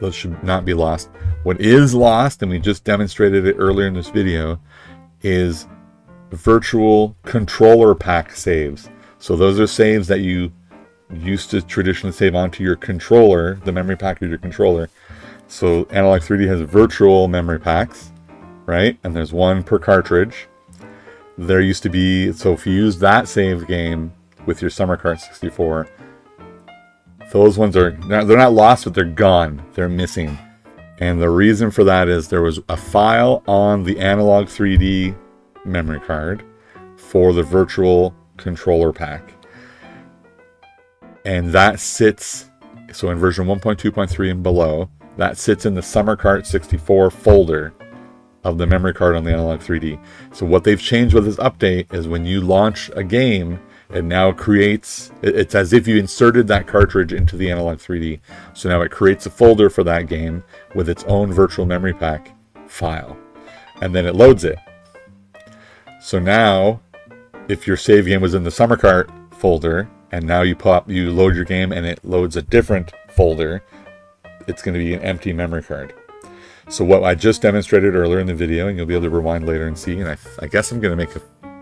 Those should not be lost. What is lost, and we just demonstrated it earlier in this video, is Virtual Controller Pak saves. So those are saves that you used to traditionally save onto your controller, the memory pack of your controller. So Analog 3D has virtual memory packs, right? And there's one per cartridge. There used to be, so if you use that save game with your Summer Cart 64, those ones are, they're not lost, but they're gone. They're missing. And the reason for that is there was a file on the Analog 3D memory card for the Virtual Controller Pak. And that sits, so in version 1.2.3 and below, that sits in the Summer Cart 64 folder of the memory card on the Analog 3D. So what they've changed with this update is when you launch a game, it now creates, it's as if you inserted that cartridge into the Analog 3D. So now it creates a folder for that game with its own virtual memory pack file. And then it loads it. So now, if your save game was in the Summer Cart folder, and now you load your game and it loads a different folder, it's going to be an empty memory card. So what I just demonstrated earlier in the video, and you'll be able to rewind later and see, and I guess I'm going to make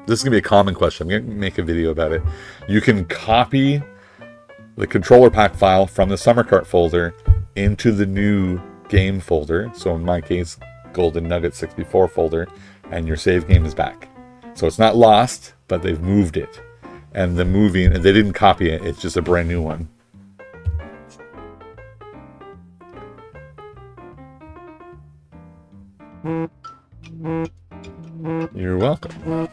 this is going to be a common question. I'm going to make a video about it. You can copy the controller pack file from the Summer Cart folder into the new game folder. So in my case, Golden Nugget 64 folder, and your save game is back. So it's not lost, but they've moved it. And the moving, they didn't copy it, it's just a brand new one. You're welcome.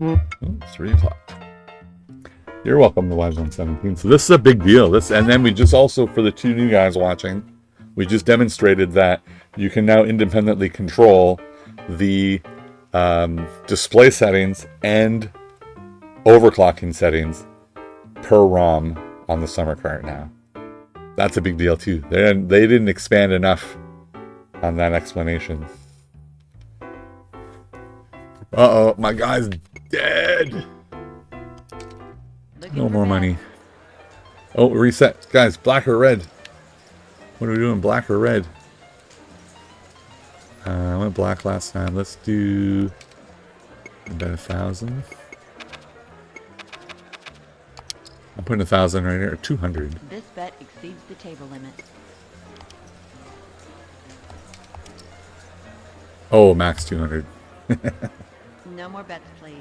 Oh, 3 o'clock. You're welcome to Live 117. So this is a big deal. And then we just also, for the 2 new guys watching, we just demonstrated that you can now independently control the display settings and overclocking settings per ROM on the Summer Cart now. That's a big deal too. They didn't expand enough on that explanation. Uh-oh, my guy's dead. No more money. Oh, reset. Guys, black or red? What are we doing, black or red? I went black last time. Let's do about 1,000. I'm putting 1,000 right here, or 200. This bet exceeds the table limit. Oh, max 200. No more bets, please.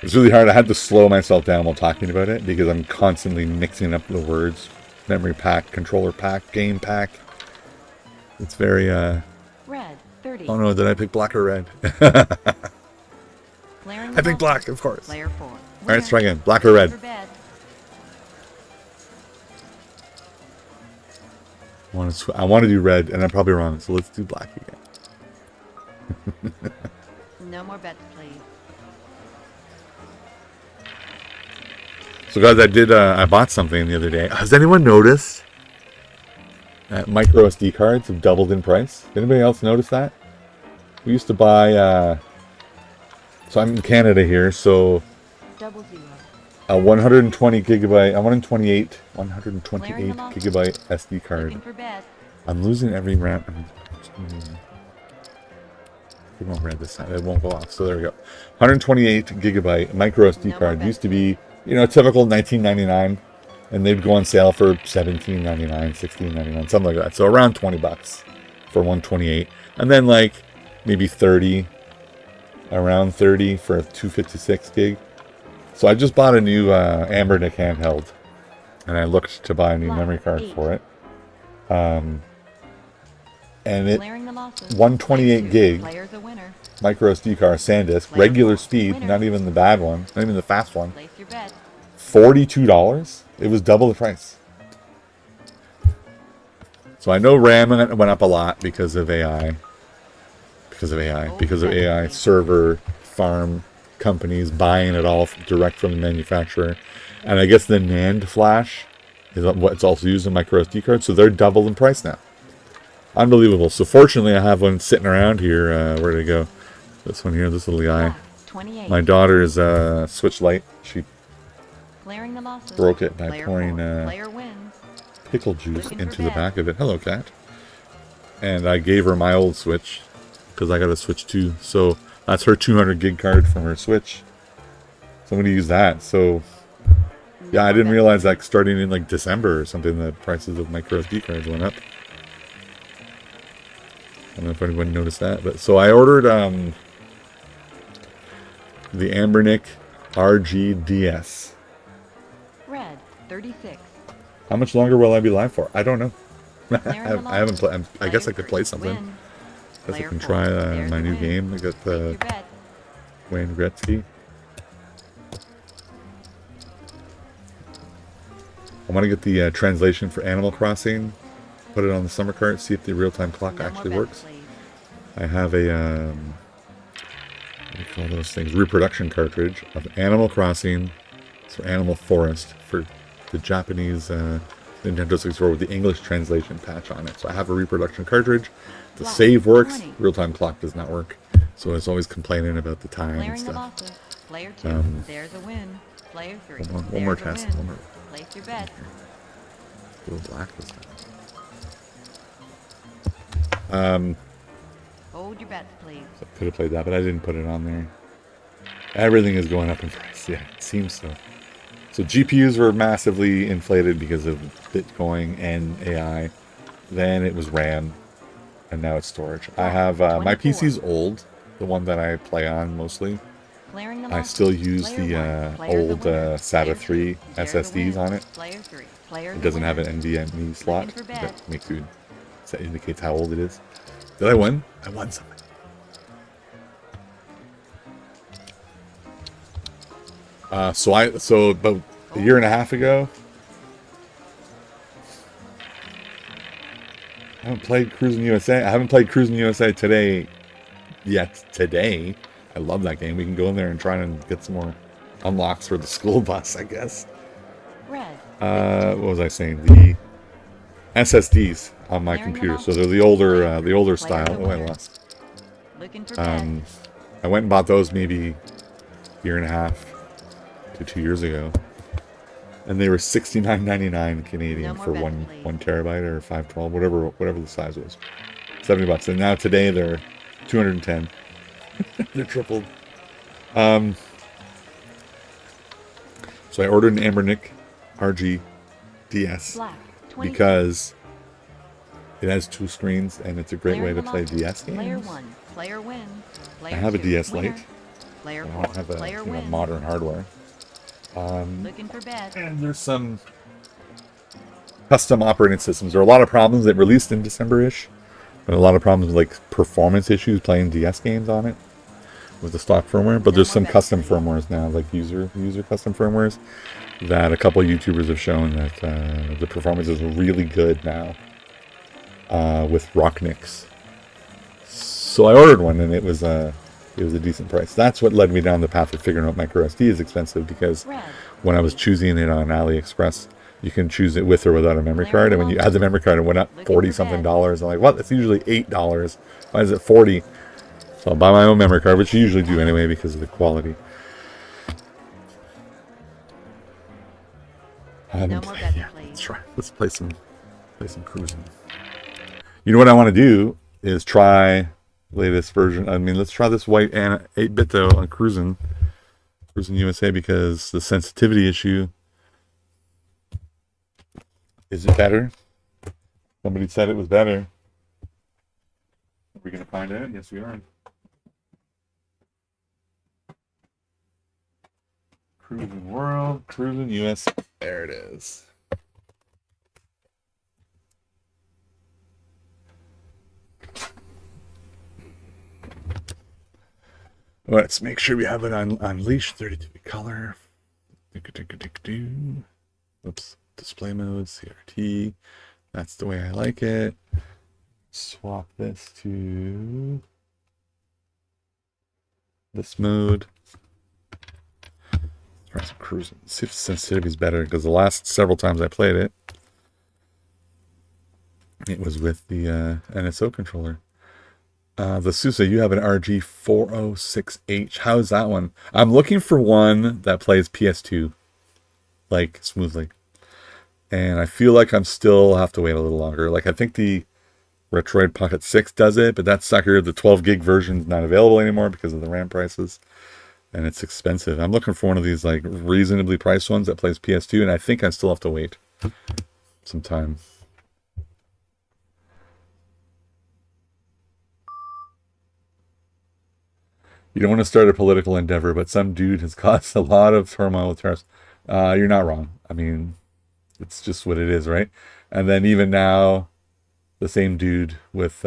It's really hard. I had to slow myself down while talking about it because I'm constantly mixing up the words. Memory pack, controller pack, game pack. It's very, Red, 30. Oh no, did I pick black or red? I picked black, of course. Player 4. Alright, let's try again. Black or red? I want to do red, and I'm probably wrong, so let's do black again. No more bets, please. So guys, I bought something the other day. Has anyone noticed that micro SD cards have doubled in price? Anybody else notice that? We used to buy, so I'm in Canada here, so Double zero. a 128 gigabyte SD card. Looking for bets. I'm losing every round. It won't read this time. It won't go off. So there we go. 128 gigabyte micro SD card. Used to be, you know, typical $19.99, and they'd go on sale for $17.99, $16.99, something like that. So around $20 for 128, and then like maybe 30, around 30 for a 256 gig. So I just bought a new Ambernick handheld, and I looked to buy a new memory card for it. And it 128 gig micro SD card SanDisk, regular speed, not even the bad one, not even the fast one. $42. It was double the price. So I know RAM went up a lot because of AI. Because of AI server farm companies buying it all direct from the manufacturer. And I guess the NAND flash is what's also used in micro SD cards, so they're double in price now. Unbelievable. So fortunately I have one sitting around here. Where'd it go? This one here, this little guy. My daughter's Switch Lite. She broke it by pouring pickle juice into the back of it. Hello, cat. And I gave her my old Switch because I got a Switch 2. So that's her 200 gig card from her Switch. So I'm going to use that. So yeah, I didn't realize like starting in like December or something, the prices of micro SD cards went up. I don't know if anyone noticed that, but so I ordered the Ambernick RGDS. Red 36. How much longer will I be live for? I don't know. I haven't played. I guess I could play something. I guess I can try my new game. I got the Wayne Gretzky. I want to get the translation for Animal Crossing. Put it on the summer cart. See if the real-time clock actually works. I have a what do you call those things? Reproduction cartridge of Animal Crossing. So Animal Forest for the Japanese Nintendo 64 with the English translation patch on it. So I have a reproduction cartridge. The save works. Real-time clock does not work. So it's always complaining about the time and stuff. Player 2, there's a win. Player 3, one more test. One more. Place your bet. A little black this time. Hold your bets, please. So I could have played that, but I didn't put it on there. Everything is going up in price. Yeah, it seems so. So GPUs were massively inflated because of Bitcoin and AI. Then it was RAM, and now it's storage. I have my PC's old, the one that I play on mostly. I still use the old SATA 3 SSDs on it. It doesn't have an NVMe slot. That makes you, that indicates how old it is. Did I win? I won something. So about a year and a half ago, I haven't played Cruis'n USA. I haven't played Cruis'n USA today. I love that game. We can go in there and try and get some more unlocks for the school bus, I guess. What was I saying? The SSDs on my computer. So they're the older style. Oh, I lost. I went and bought those maybe a year and a half to 2 years ago, and they were $69.99 Canadian for one terabyte or 512, whatever the size was. $70, and now today they're $210. They're tripled. So I ordered an Ambernick RGDS because it has 2 screens and it's a great way to play DS games. I have a DS Lite. I don't have a modern hardware. And there's some custom operating systems. There are a lot of problems that released in December-ish. And a lot of problems like performance issues playing DS games on it with the stock firmware. But there's some custom firmwares now, like user custom firmwares, that a couple of YouTubers have shown that the performance is really good now with Rocknix. So I ordered one, and it was a decent price. That's what led me down the path of figuring out micro SD is expensive, because when I was choosing it on AliExpress, you can choose it with or without a memory card, and when you add the memory card, it went up $40-something. I'm like, what? That's usually $8. Why is it $40? So I'll buy my own memory card, which you usually do anyway because of the quality. Yeah, let's try. Let's play some cruising. You know what I want to do is try latest version. I mean, let's try this white 8-bit though on Cruising USA, because the sensitivity issue. Is it better? Somebody said it was better. Are we going to find out? Yes, we are. Cruising World, Cruising US. There it is. Let's make sure we have it on Unleashed 32-bit color. Oops. Display mode, CRT. That's the way I like it. Swap this to this mode. Try some cruising. See if the sensitivity is better, because the last several times I played it, it was with the NSO controller. The Sousa, you have an RG406H. How is that one? I'm looking for one that plays PS2 like smoothly. And I feel like I'm still have to wait a little longer. Like, I think the Retroid Pocket 6 does it, but that sucker, the 12 gig version, is not available anymore because of the RAM prices. And it's expensive. I'm looking for one of these like reasonably priced ones that plays PS2, and I think I still have to wait some time. You don't want to start a political endeavor, but some dude has caused a lot of turmoil with tariffs. You're not wrong. I mean, it's just what it is, right? And then even now, the same dude with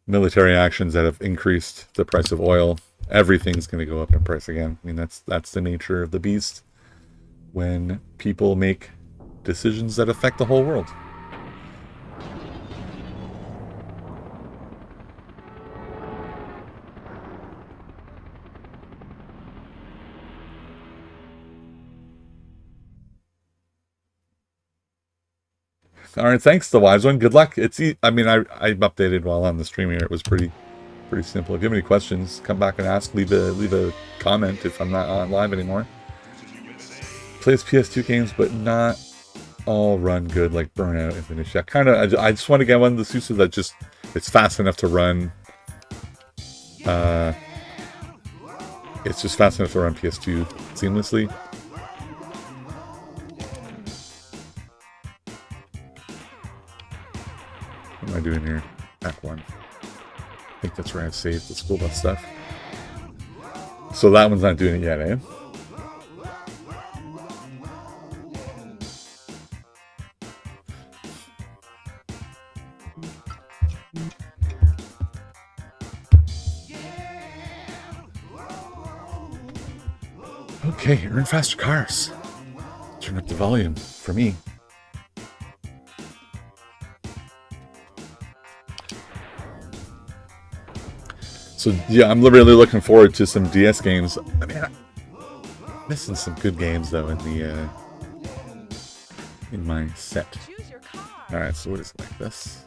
military actions that have increased the price of oil. Everything's going to go up in price again. I mean, that's the nature of the beast when people make decisions that affect the whole world. All right, thanks, the wise one. Good luck. I mean, I updated while on the stream here. It was pretty simple. If you have any questions, come back and ask. Leave a comment if I'm not on live anymore. Plays PS2 games, but not all run good. Like Burnout is an issue. I just want to get one of the Sousa that just it's fast enough to run. It's just fast enough to run PS2 seamlessly. What am I doing here? Back one. I think that's where I've saved the school bus stuff. So that one's not doing it yet, eh? Okay, earn faster cars. Turn up the volume for me. So yeah, I'm really looking forward to some DS games. I mean, I'm missing some good games though in my set. All right, so what is it like this?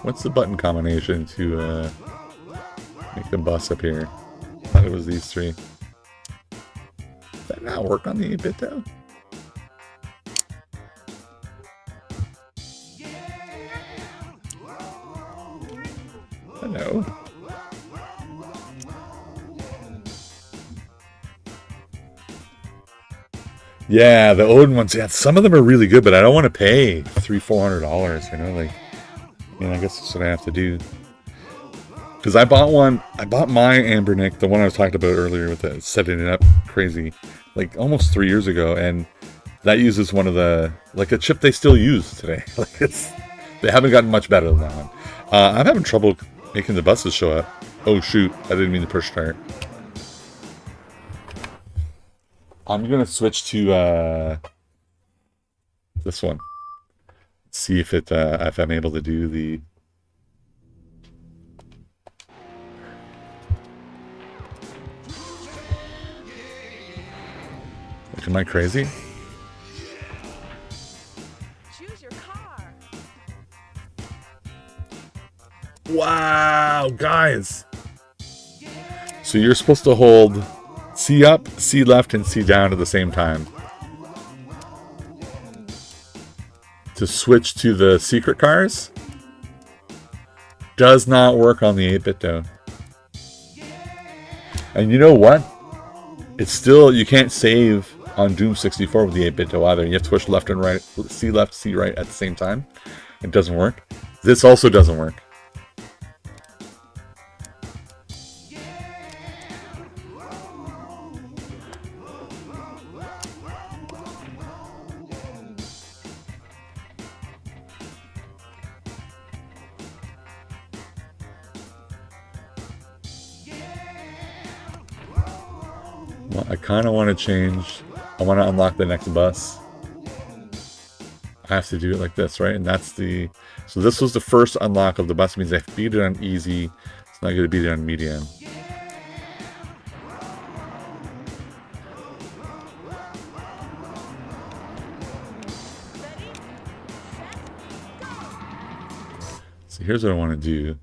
What's the button combination to make the bus appear? I thought it was these three. Does that not work on the 8-bit though? No. Yeah, the Odin ones. Yeah, some of them are really good, but I don't want to pay $300-400. You know, like, I mean, I guess that's what I have to do. Because I bought my Ambernick, the one I was talking about earlier with the setting it up crazy, like almost 3 years ago, and that uses one of the like a chip they still use today. Like they haven't gotten much better than that one. I'm having trouble making the buses show up. Oh shoot, I didn't mean to push start. I'm gonna switch to this one. See if if I'm able to do the. Like, am I crazy? Choose your car. Wow, guys. So you're supposed to hold C up, C left, and C down at the same time. to switch to the secret cars. Does not work on the 8-bit though. And you know what? It's still, you can't save on Doom 64 with the 8-bit though either. You have to push left and right, C left, C right at the same time. It doesn't work. This also doesn't work. Well, I kind of want to change. I want to unlock the next bus. I have to do it like this, right? And that's the... So this was the first unlock of the bus. It means I beat it on easy. It's not going to beat it on medium. So here's what I want to do.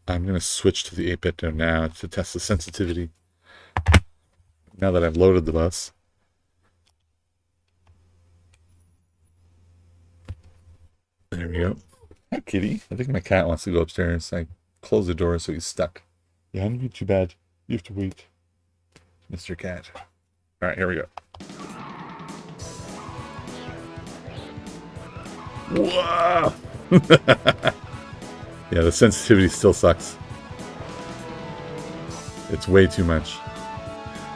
I'm going to switch to the 8-bit now to test the sensitivity. Now that I've loaded the bus. There we go. Hi, kitty. I think my cat wants to go upstairs. I closed the door so he's stuck. Yeah, I'm not too bad. You have to wait. Mr. Cat. Alright, here we go. Whoa! Yeah, the sensitivity still sucks. It's way too much.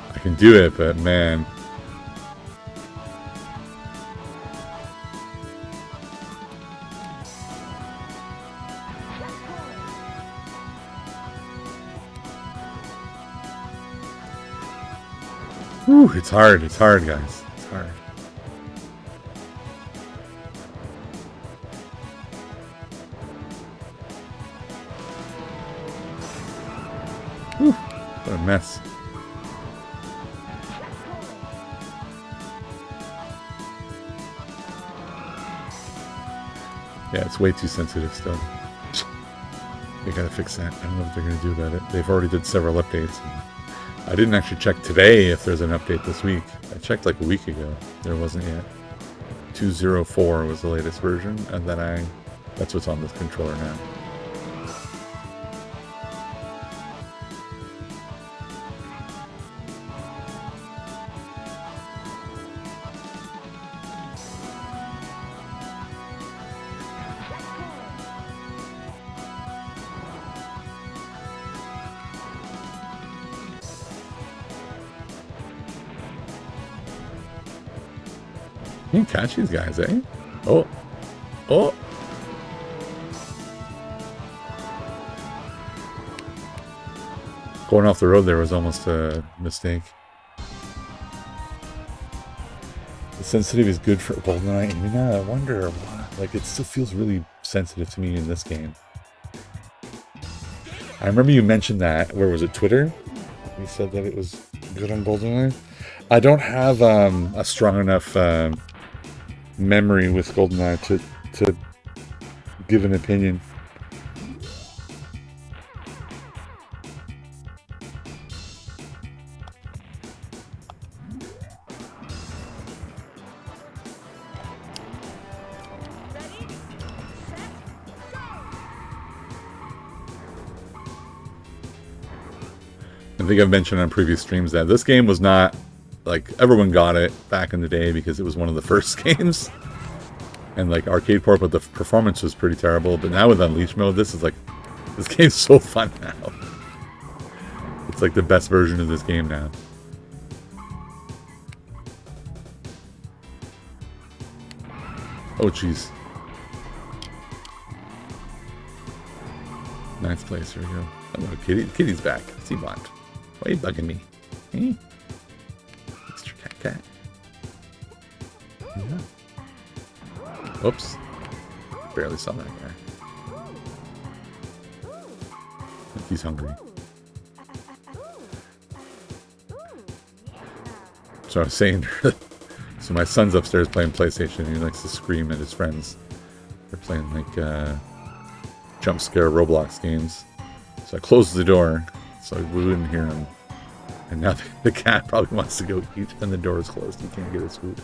I can do it, but man. Whew, it's hard, guys. It's hard. Whew, what a mess. Yeah, it's way too sensitive still. They gotta fix that. I don't know what they're gonna do about it. They've already did several updates. I didn't actually check today if there's an update this week. I checked like a week ago. There wasn't yet. 2.04 was the latest version, and then that's what's on this controller now. You can catch these guys, eh? Oh. Oh. Going off the road there was almost a mistake. The sensitivity is good for GoldenEye. And, you know, I wonder why. Like, it still feels really sensitive to me in this game. I remember you mentioned that. Where was it? Twitter? You said that it was good on GoldenEye. I don't have a strong enough memory with GoldenEye to give an opinion. I think I've mentioned on previous streams that this game was not, like, everyone got it back in the day because it was one of the first games. And, like, arcade port, but the performance was pretty terrible. But now with Unleashed mode, this game's so fun now. It's like the best version of this game now. Oh, jeez. Nice place, here we go. Hello, kitty. The kitty's back. What's he want? Why are you bugging me? Hey? Mr. Cat. Yeah. Oops. Barely saw that guy. I think he's hungry. So I was saying, so my son's upstairs playing PlayStation. He likes to scream at his friends. They're playing like jump scare Roblox games. So I closed the door so we wouldn't hear him. And now the cat probably wants to go eat and the door is closed. He can't get his food.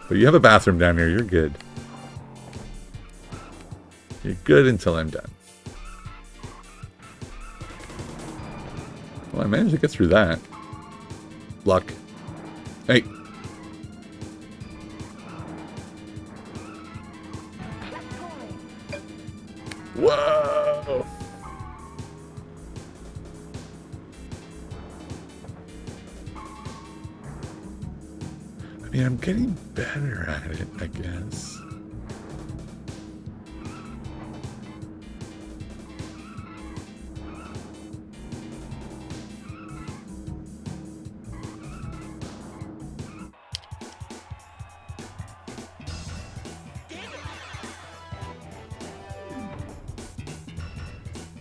But you have a bathroom down here. You're good. You're good until I'm done. Well, I managed to get through that. Luck. Hey. Whoa! I mean, I'm getting better at it, I guess.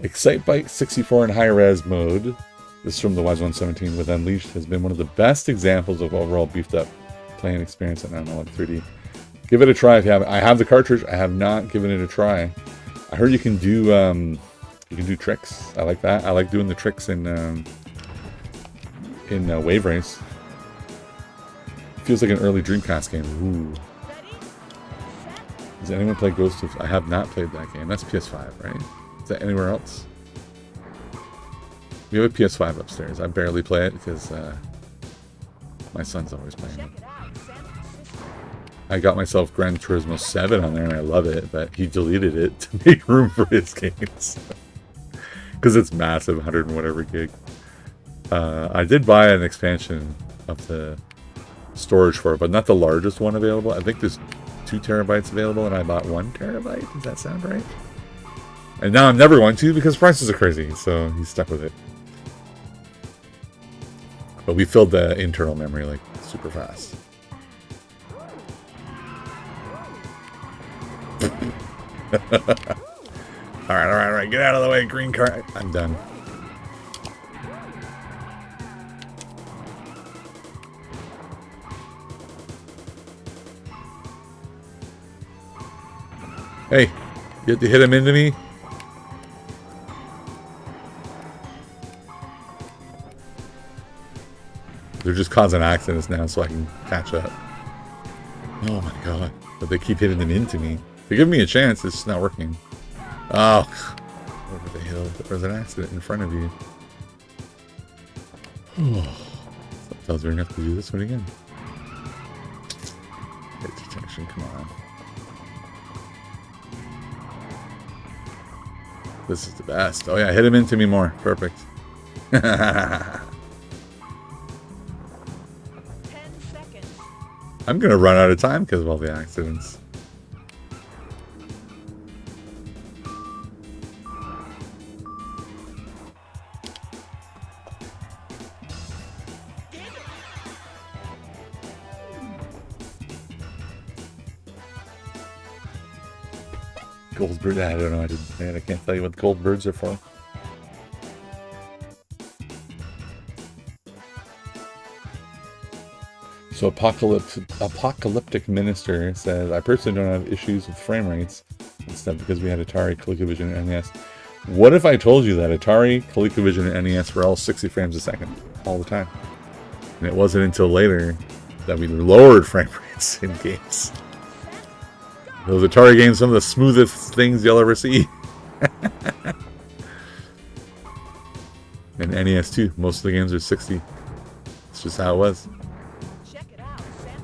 Excitebike 64 in high-res mode, this is from the Wise 117 with Unleashed, has been one of the best examples of overall beefed-up playing experience in Analog 3D. Give it a try if you haven't. I have the cartridge. I have not given it a try. I heard you can do tricks. I like that. I like doing the tricks in Wave Race. Feels like an early Dreamcast game. Ooh. Does anyone play Ghost of... I have not played that game. That's PS5, right? Is that anywhere else? We have a PS5 upstairs. I barely play it because my son's always playing it. I got myself Gran Turismo 7 on there and I love it, but he deleted it to make room for his games. Because it's massive, 100 and whatever gig. I did buy an expansion of the storage for it, but not the largest one available. I think there's 2 terabytes available and I bought 1 terabyte. Does that sound right? And now I'm never going to because prices are crazy, so he's stuck with it. But we filled the internal memory like super fast. Alright, get out of the way, green car. I'm done. Hey, you have to hit him into me? They're just causing accidents now so I can catch up. Oh my god. But they keep hitting them into me. They give me a chance, it's just not working. Oh. Over the hill. There's an accident in front of you. Sometimes we're going to have to do this one again. Hit detection, come on. This is the best. Oh yeah, hit him into me more. Perfect. 10 seconds. I'm gonna run out of time because of all the accidents. Gold bird. I don't know. I didn't say it. I can't tell you what the gold birds are for. So Apocalyptic Minister says, I personally don't have issues with frame rates and stuff because we had Atari, ColecoVision, and NES. What if I told you that Atari, ColecoVision, and NES were all 60 frames a second all the time? And it wasn't until later that we lowered frame rates in games. Those Atari games, some of the smoothest things you'll ever see. And NES too. Most of the games are 60. It's just how it was. Check it out, San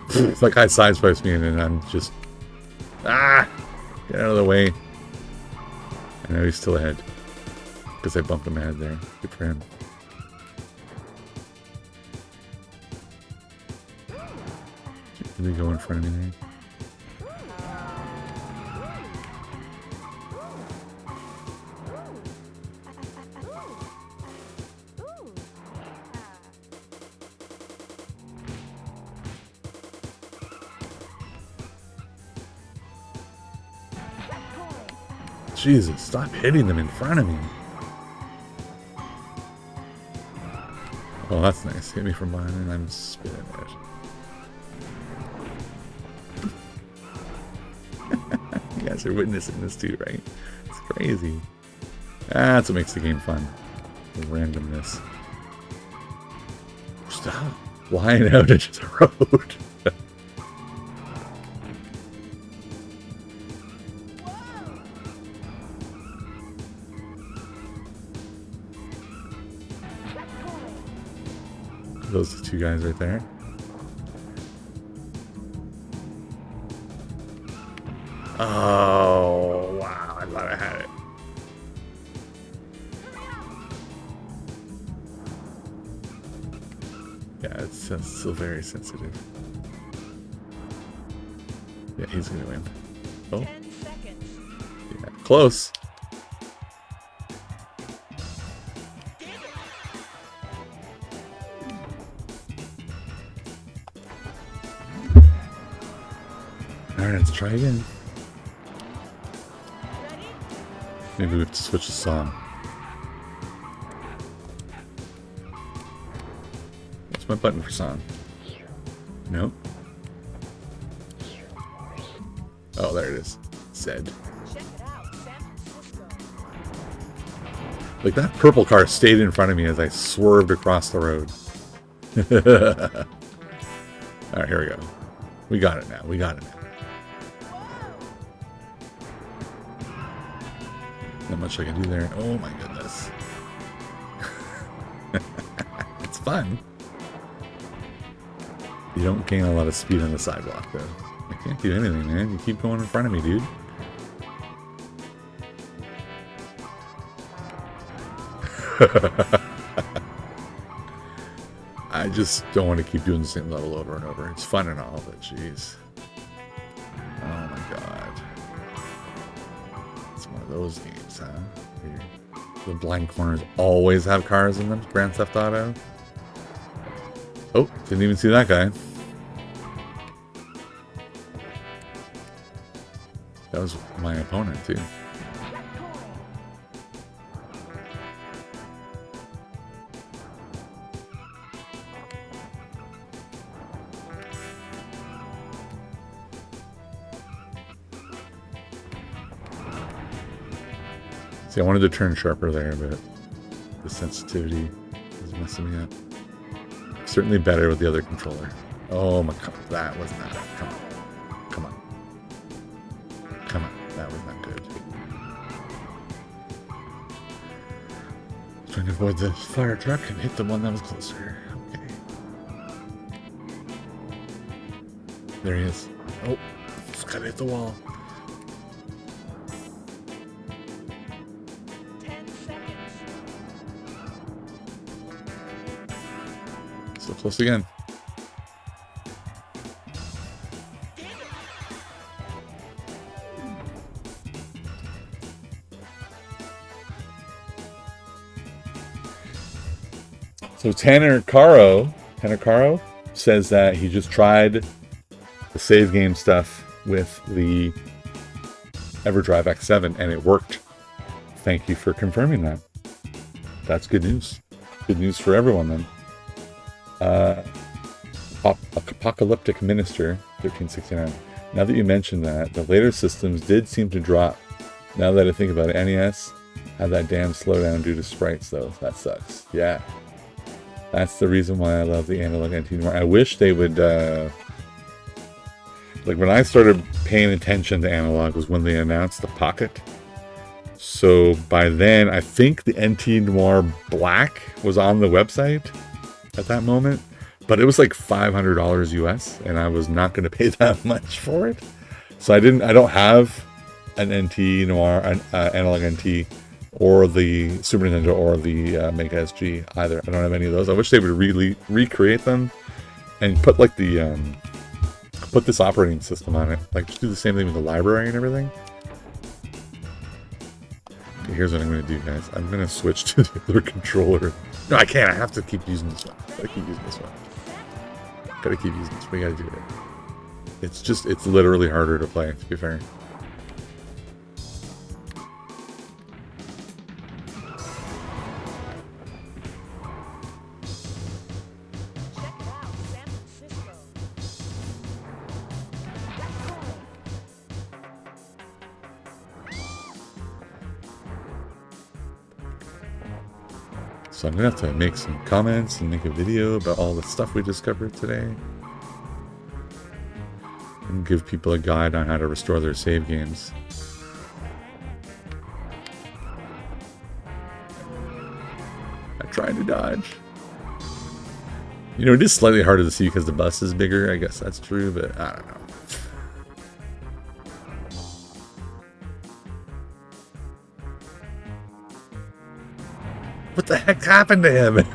Francisco. It's like I sideswipes me and I'm just... Ah! Get out of the way. I know he's still ahead. Because I bumped him ahead there. Good for him. Did he go in front of me there? Jesus, stop hitting them in front of me. Oh, that's nice. Hit me from behind and I'm spitting it. guys are witnessing this too, right? It's crazy. That's what makes the game fun. The randomness. Stop flying out into the road. Those two guys right there. Oh, wow. I thought I had it. Yeah, it's still very sensitive. Yeah, he's going to win. Oh. 10 seconds. Yeah, close. Alright, let's try again. Ready? Maybe we have to switch the song. What's my button for song? Nope. Oh, there it is. Said. Check it out, San Francisco. Like that purple car stayed in front of me as I swerved across the road. Alright, here we go. We got it now. We got it now. Not much I can do there. Oh my goodness. It's fun. You don't gain a lot of speed on the sidewalk, though. I can't do anything, man. You keep going in front of me, dude. I just don't want to keep doing the same level over and over. It's fun and all, but jeez. Oh my god. It's one of those games, huh? Where the blind corners always have cars in them. Grand Theft Auto. Oh, didn't even see that guy. That was my opponent, too. See, I wanted to turn sharper there, but the sensitivity is messing me up. Certainly better with the other controller. Oh my god, that was not. Come on. Come on. Come on. That was not good. Trying to avoid the fire truck and hit the one that was closer. Okay. There he is. Oh, just gotta hit the wall. 10 seconds. So close again. So Tanner Caro says that he just tried the save game stuff with the Everdrive X7 and it worked. Thank you for confirming that. That's good news. Good news for everyone then. Apocalyptic Minister 1369. Now that you mentioned that, the later systems did seem to drop. Now that I think about it, NES had that damn slowdown due to sprites though. That sucks. Yeah. That's the reason why I love the Analog NT more. I wish they would, like when I started paying attention to Analog was when they announced the Pocket. So by then, I think the NT Noir Black was on the website at that moment, but it was like $500 US, and I was not going to pay that much for it. So I don't have an NT Noir, an Analog NT, or the Super Nintendo, or the Mega SG either. I don't have any of those. I wish they would really recreate them and put like the put this operating system on it. Like just do the same thing with the library and everything. Okay, here's what I'm going to do, guys. I'm going to switch to the other controller. No, I can't. I have to keep using this one. Gotta keep using this one. Gotta keep using this. We gotta do it. It's literally harder to play, to be fair. Check it out, San Francisco. So I'm gonna have to make some comments and make a video about all the stuff we discovered today. And give people a guide on how to restore their save games. I tried to dodge. You know, it is slightly harder to see because the bus is bigger. I guess that's true, but I don't know. What the heck happened to him?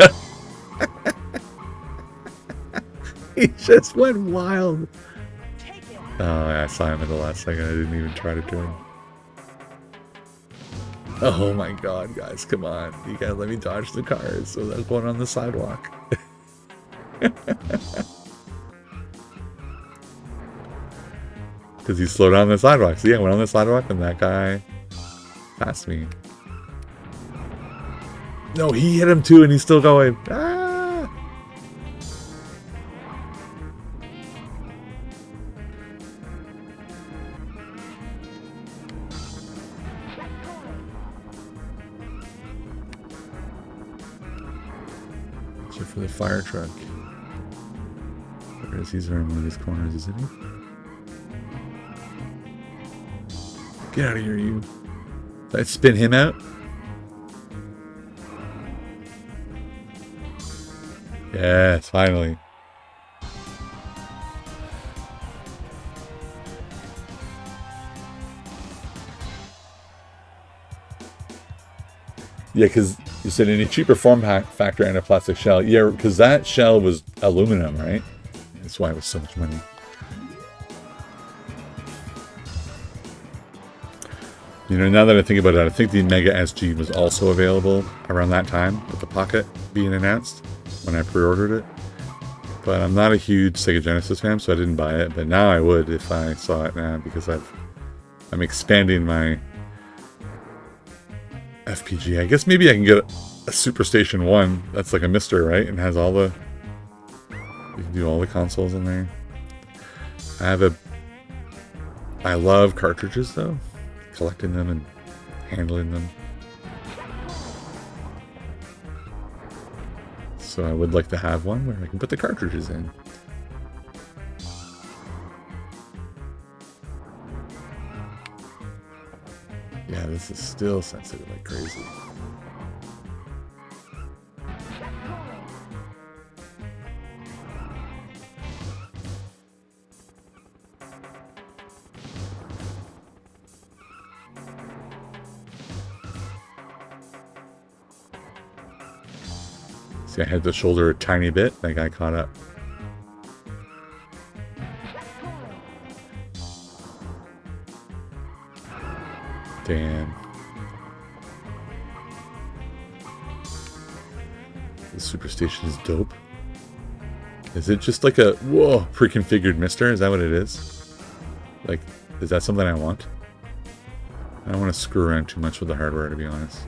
He just went wild. Take it. Oh, I saw him at the last second. I didn't even try to turn. Oh my god, guys, come on. You gotta let me dodge the cars so there's one on the sidewalk. Because he slowed down the sidewalk. So yeah, I went on the sidewalk and that guy passed me. No, he hit him too and he's still going. Ah! Check for the fire truck. There is. He's around one of these corners, isn't he? Get out of here, you. Did I spin him out? Yes, finally. Yeah, because you said any cheaper form factor and a plastic shell. Yeah, because that shell was aluminum, right? That's why it was so much money. You know, now that I think about it, I think the Mega SG was also available around that time with the Pocket being announced when I pre-ordered it. But I'm not a huge Sega Genesis fan, so I didn't buy it. But now I would if I saw it now because I'm expanding my FPG. I guess maybe I can get a Super Station 1 that's like a Mister, right? And has all the... You can do all the consoles in there. I love cartridges though. Collecting them and handling them. So I would like to have one where I can put the cartridges in. Yeah, this is still sensitive like crazy. See, I had the shoulder a tiny bit. That guy caught up. Damn. The Super Station is dope. Is it just like a, whoa, pre-configured Mister? Is that what it is? Like, is that something I want? I don't want to screw around too much with the hardware, to be honest.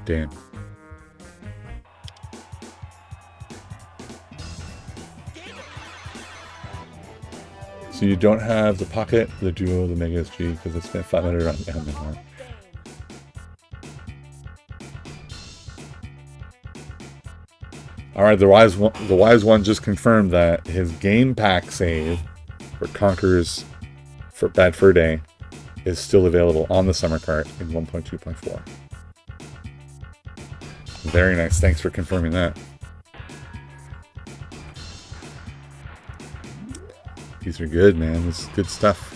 Damn. So you don't have the Pocket, the Duo, the Mega SG, because it's been 500 on Amazon. Alright, the wise one just confirmed that his game pack save for Conker's for Bad Fur Day is still available on the summer cart in 1.2.4. Very nice. Thanks for confirming that. These are good, man. This is good stuff.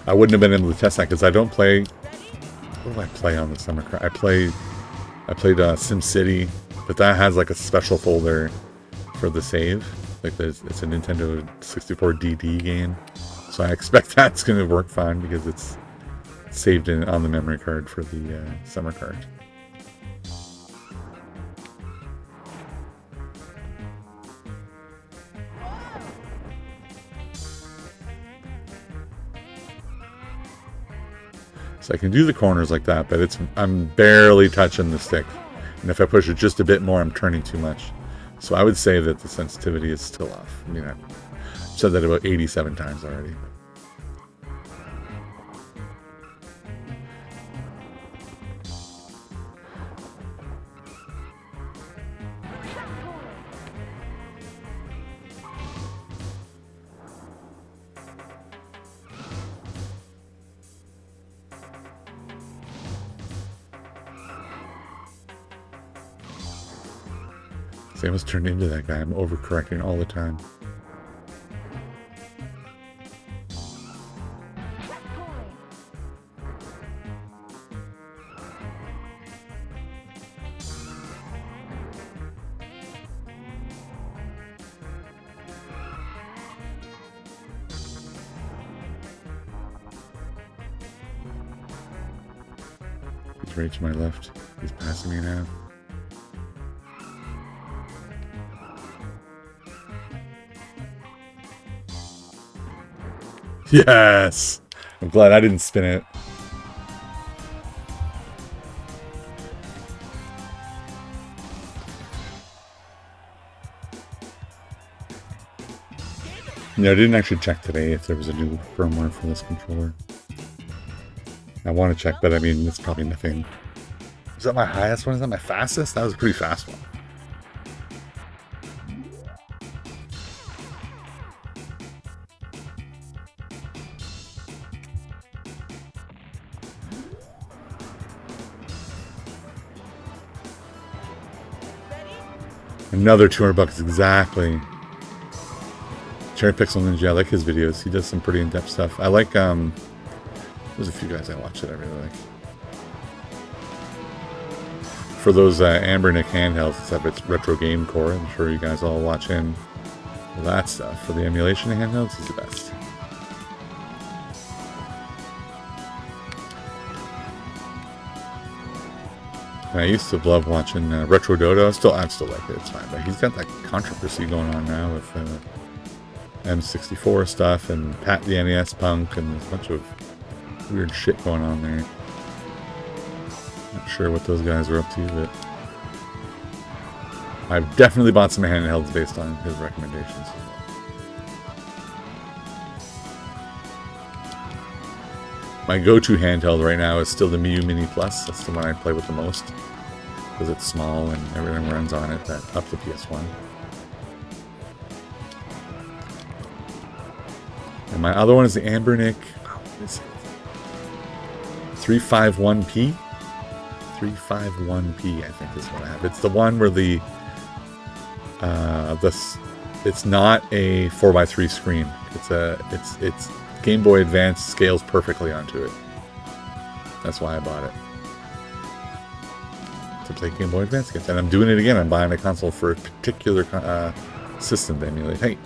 I wouldn't have been able to test that because I don't play... What do I play on the summer cart? I played SimCity, but that has like a special folder for the save. Like it's a Nintendo 64 DD game. So I expect that's going to work fine because it's saved on the memory card for the summer card. So I can do the corners like that, but I'm barely touching the stick. And if I push it just a bit more, I'm turning too much. So I would say that the sensitivity is still off. I mean, I've said that about 87 times already. I almost turned into that guy. I'm overcorrecting all the time. He's right to my left. He's passing me now. Yes! I'm glad I didn't spin it. Yeah, I didn't actually check today if there was a new firmware for this controller. I want to check, but I mean, it's probably nothing. Is that my highest one? Is that my fastest? That was a pretty fast one. Another 200 bucks exactly. Cherry Pixel Ninja, I like his videos. He does some pretty in-depth stuff. I like, there's a few guys I watch that I really like. For those Ambernick handhelds, it's up its Retro Game Core. I'm sure you guys all watch in that stuff. For the emulation handhelds, he's the best. And I used to love watching Retro Dodo. I still like it. It's fine, but he's got that controversy going on now with M64 stuff and Pat the NES Punk, and there's a bunch of weird shit going on there. Not sure what those guys are up to, but I've definitely bought some handhelds based on his recommendations. My go-to handheld right now is still the Miu Mini Plus. That's the one I play with the most because it's small and everything runs on it. Up to PS1. And my other one is the Ambernick. What is it? 351P. 351P, I think is what I have. It's the one where it's not a 4x3 screen. It's Game Boy Advance scales perfectly onto it. That's why I bought it. To play Game Boy Advance games. And I'm doing it again. I'm buying a console for a particular system to emulate. Hey,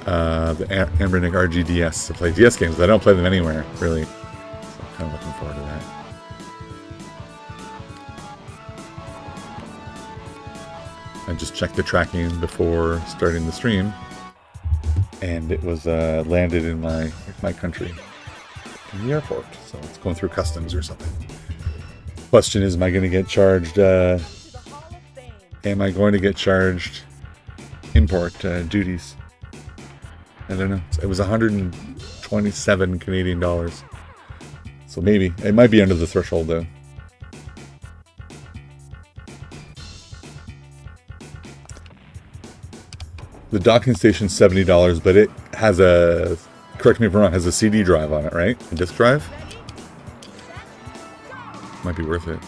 the Ambernick RGDS to play DS games. I don't play them anywhere, really. So I'm kind of looking forward to that. I just checked the tracking before starting the stream. And it was landed in my country in the airport, so it's going through customs or something. Question is, am I going to get charged? Am I going to get charged import duties? I don't know. It was 127 Canadian dollars, so maybe it might be under the threshold though. The docking station's $70, but it has a, correct me if I'm wrong, has a CD drive on it, right? A disc drive? Might be worth it.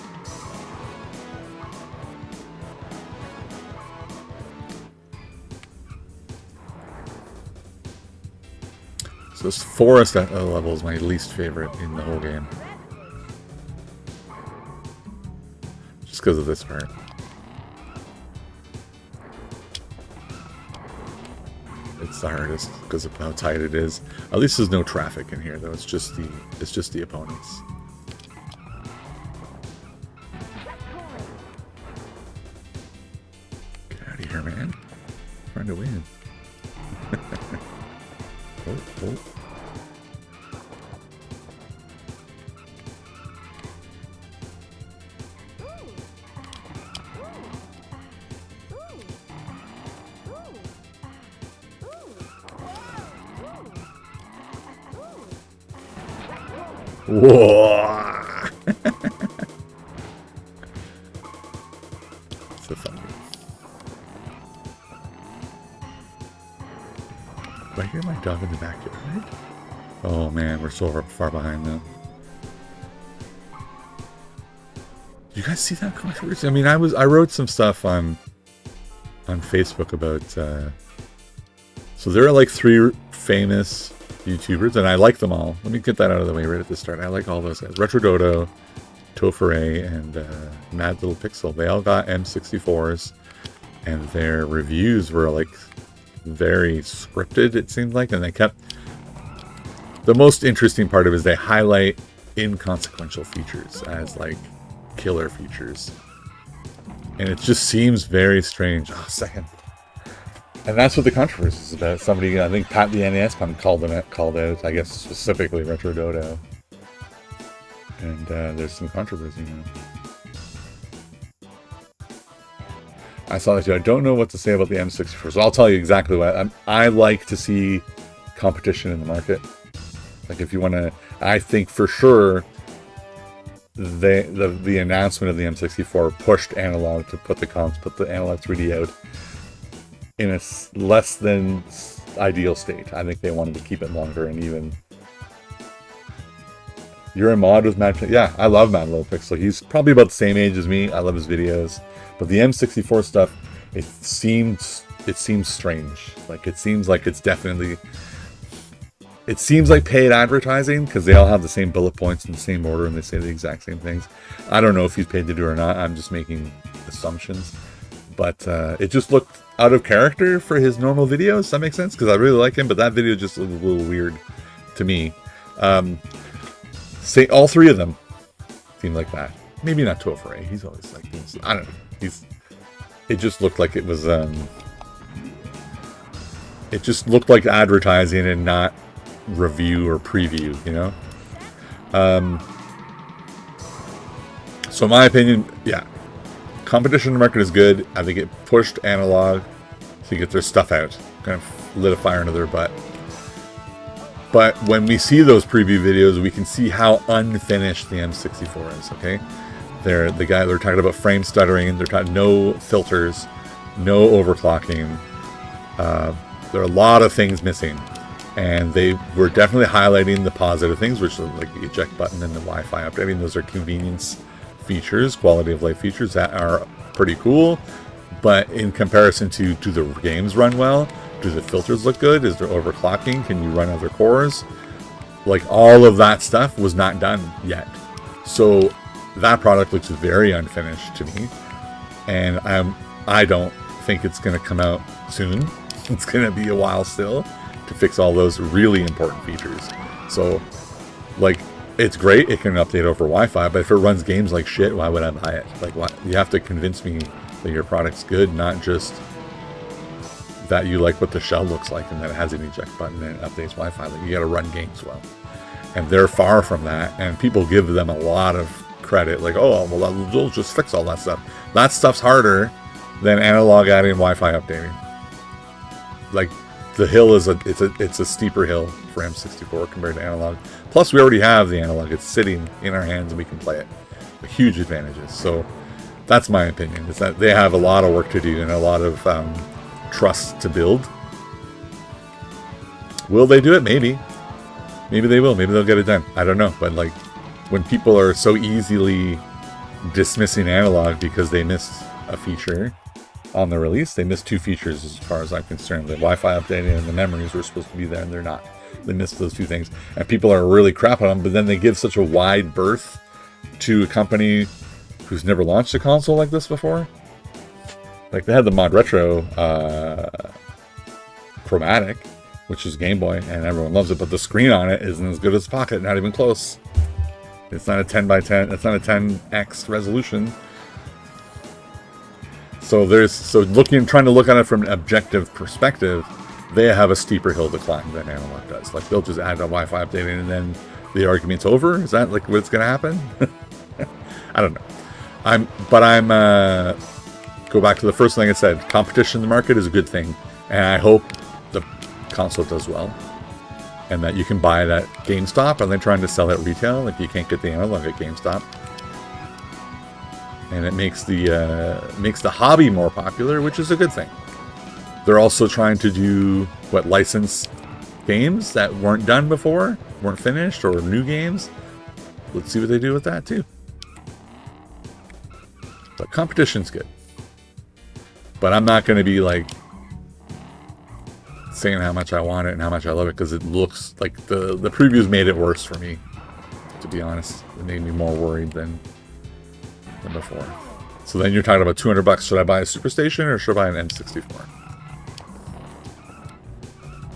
So this forest level is my least favorite in the whole game. Just because of this part. It's the hardest because of how tight it is. At least there's no traffic in here though. It's just the opponents. Get out of here, man. I'm trying to win. Oh. Whoa! So funny. Do I hear my dog in the backyard? Oh man, we're so far behind now. You guys see that controversy? I mean, I wrote some stuff on Facebook about. So there are like 3 famous YouTubers, and I like them all. Let me get that out of the way right at the start. I like all those guys: Retro Dodo, Tofere, and Mad Little Pixel. They all got M64s, and their reviews were like very scripted. It seemed like, and they kept. The most interesting part of it is they highlight inconsequential features as like killer features, and it just seems very strange. Oh, second. And that's what the controversy is about. Somebody, I think Pat the NES pun called out, I guess specifically Retro Dodo. And there's some controversy now. I saw that too. I don't know what to say about the M64, so I'll tell you exactly what I like to see competition in the market. Like if you want to, I think for sure the announcement of the M64 pushed analog to put the analog 3D out in a less than ideal state. I think they wanted to keep it longer, and even you're in mod with Mad. Yeah, I love Mad Little Pixel. He's probably about the same age as me. I love his videos, but the M64 stuff, it seems strange. Like it seems like it's definitely. It seems like paid advertising because they all have the same bullet points in the same order and they say the exact same things. I don't know if he's paid to do it or not. I'm just making assumptions, but it just looked out of character for his normal videos. Does that make sense? Because I really like him, but that video just looked a little weird to me. Say all 3 of them seem like that. Maybe not Tofere. He's always like this. I don't know. It just looked like it was. It just looked like advertising and not review or preview. You know. So in my opinion, yeah. Competition in the market is good. I think it pushed analog to get their stuff out. Kind of lit a fire under their butt. But when we see those preview videos, we can see how unfinished the M64 is, okay? They're talking about frame stuttering, they're talking no filters, no overclocking. There are a lot of things missing. And they were definitely highlighting the positive things, which are like the eject button and the Wi-Fi updating. Those are convenience features, quality of life features that are pretty cool, but in comparison to do the games run well, do the filters look good, is there overclocking, can you run other cores, like all of that stuff was not done yet. So that product looks very unfinished to me, and I don't think it's going to come out soon. It's going to be a while still to fix all those really important features. So like it's great, it can update over Wi-Fi, but if it runs games like shit, why would I buy it? Like, what? You have to convince me that your product's good, not just that you like what the shell looks like and that it has an eject button and it updates Wi-Fi. Like, you got to run games well, and they're far from that. And people give them a lot of credit, like, oh, well, they'll just fix all that stuff. That stuff's harder than analog adding Wi-Fi updating. Like, the hill is it's a steeper hill for M64 compared to analog. Plus, we already have the analog; it's sitting in our hands and we can play it. Huge advantages. So that's my opinion. Is that they have a lot of work to do and a lot of trust to build. Will they do it? Maybe they will. Maybe they'll get it done. I don't know. But like, when people are so easily dismissing analog because they missed a feature on the release, they missed 2 features as far as I'm concerned. The Wi-Fi updating and the memories were supposed to be there and they're not. They missed those 2 things, and people are really crap on them, but then they give such a wide berth to a company who's never launched a console like this before. Like, they had the Mod Retro Chromatic, which is Game Boy, and everyone loves it, but the screen on it isn't as good as Pocket, not even close. It's not a 10x10, it's not a 10x resolution. So trying to look at it from an objective perspective, they have a steeper hill to climb than analog does. Like, they'll just add a Wi-Fi update and then the argument's over. Is that like what's going to happen? I don't know. Go back to the first thing I said. Competition in the market is a good thing, and I hope the console does well. and that you can buy it at GameStop, and they're trying to sell it retail. Like, you can't get the analog at GameStop. And it makes the hobby more popular, which is a good thing. They're also trying to do, license games that weren't done before, weren't finished, or new games. Let's see what they do with that, too. But competition's good. But I'm not going to be, like, saying how much I want it and how much I love it, because it looks like the previews made it worse for me, to be honest. It made me more worried than before. So then you're talking about $200. Should I buy a Superstation or should I buy an M64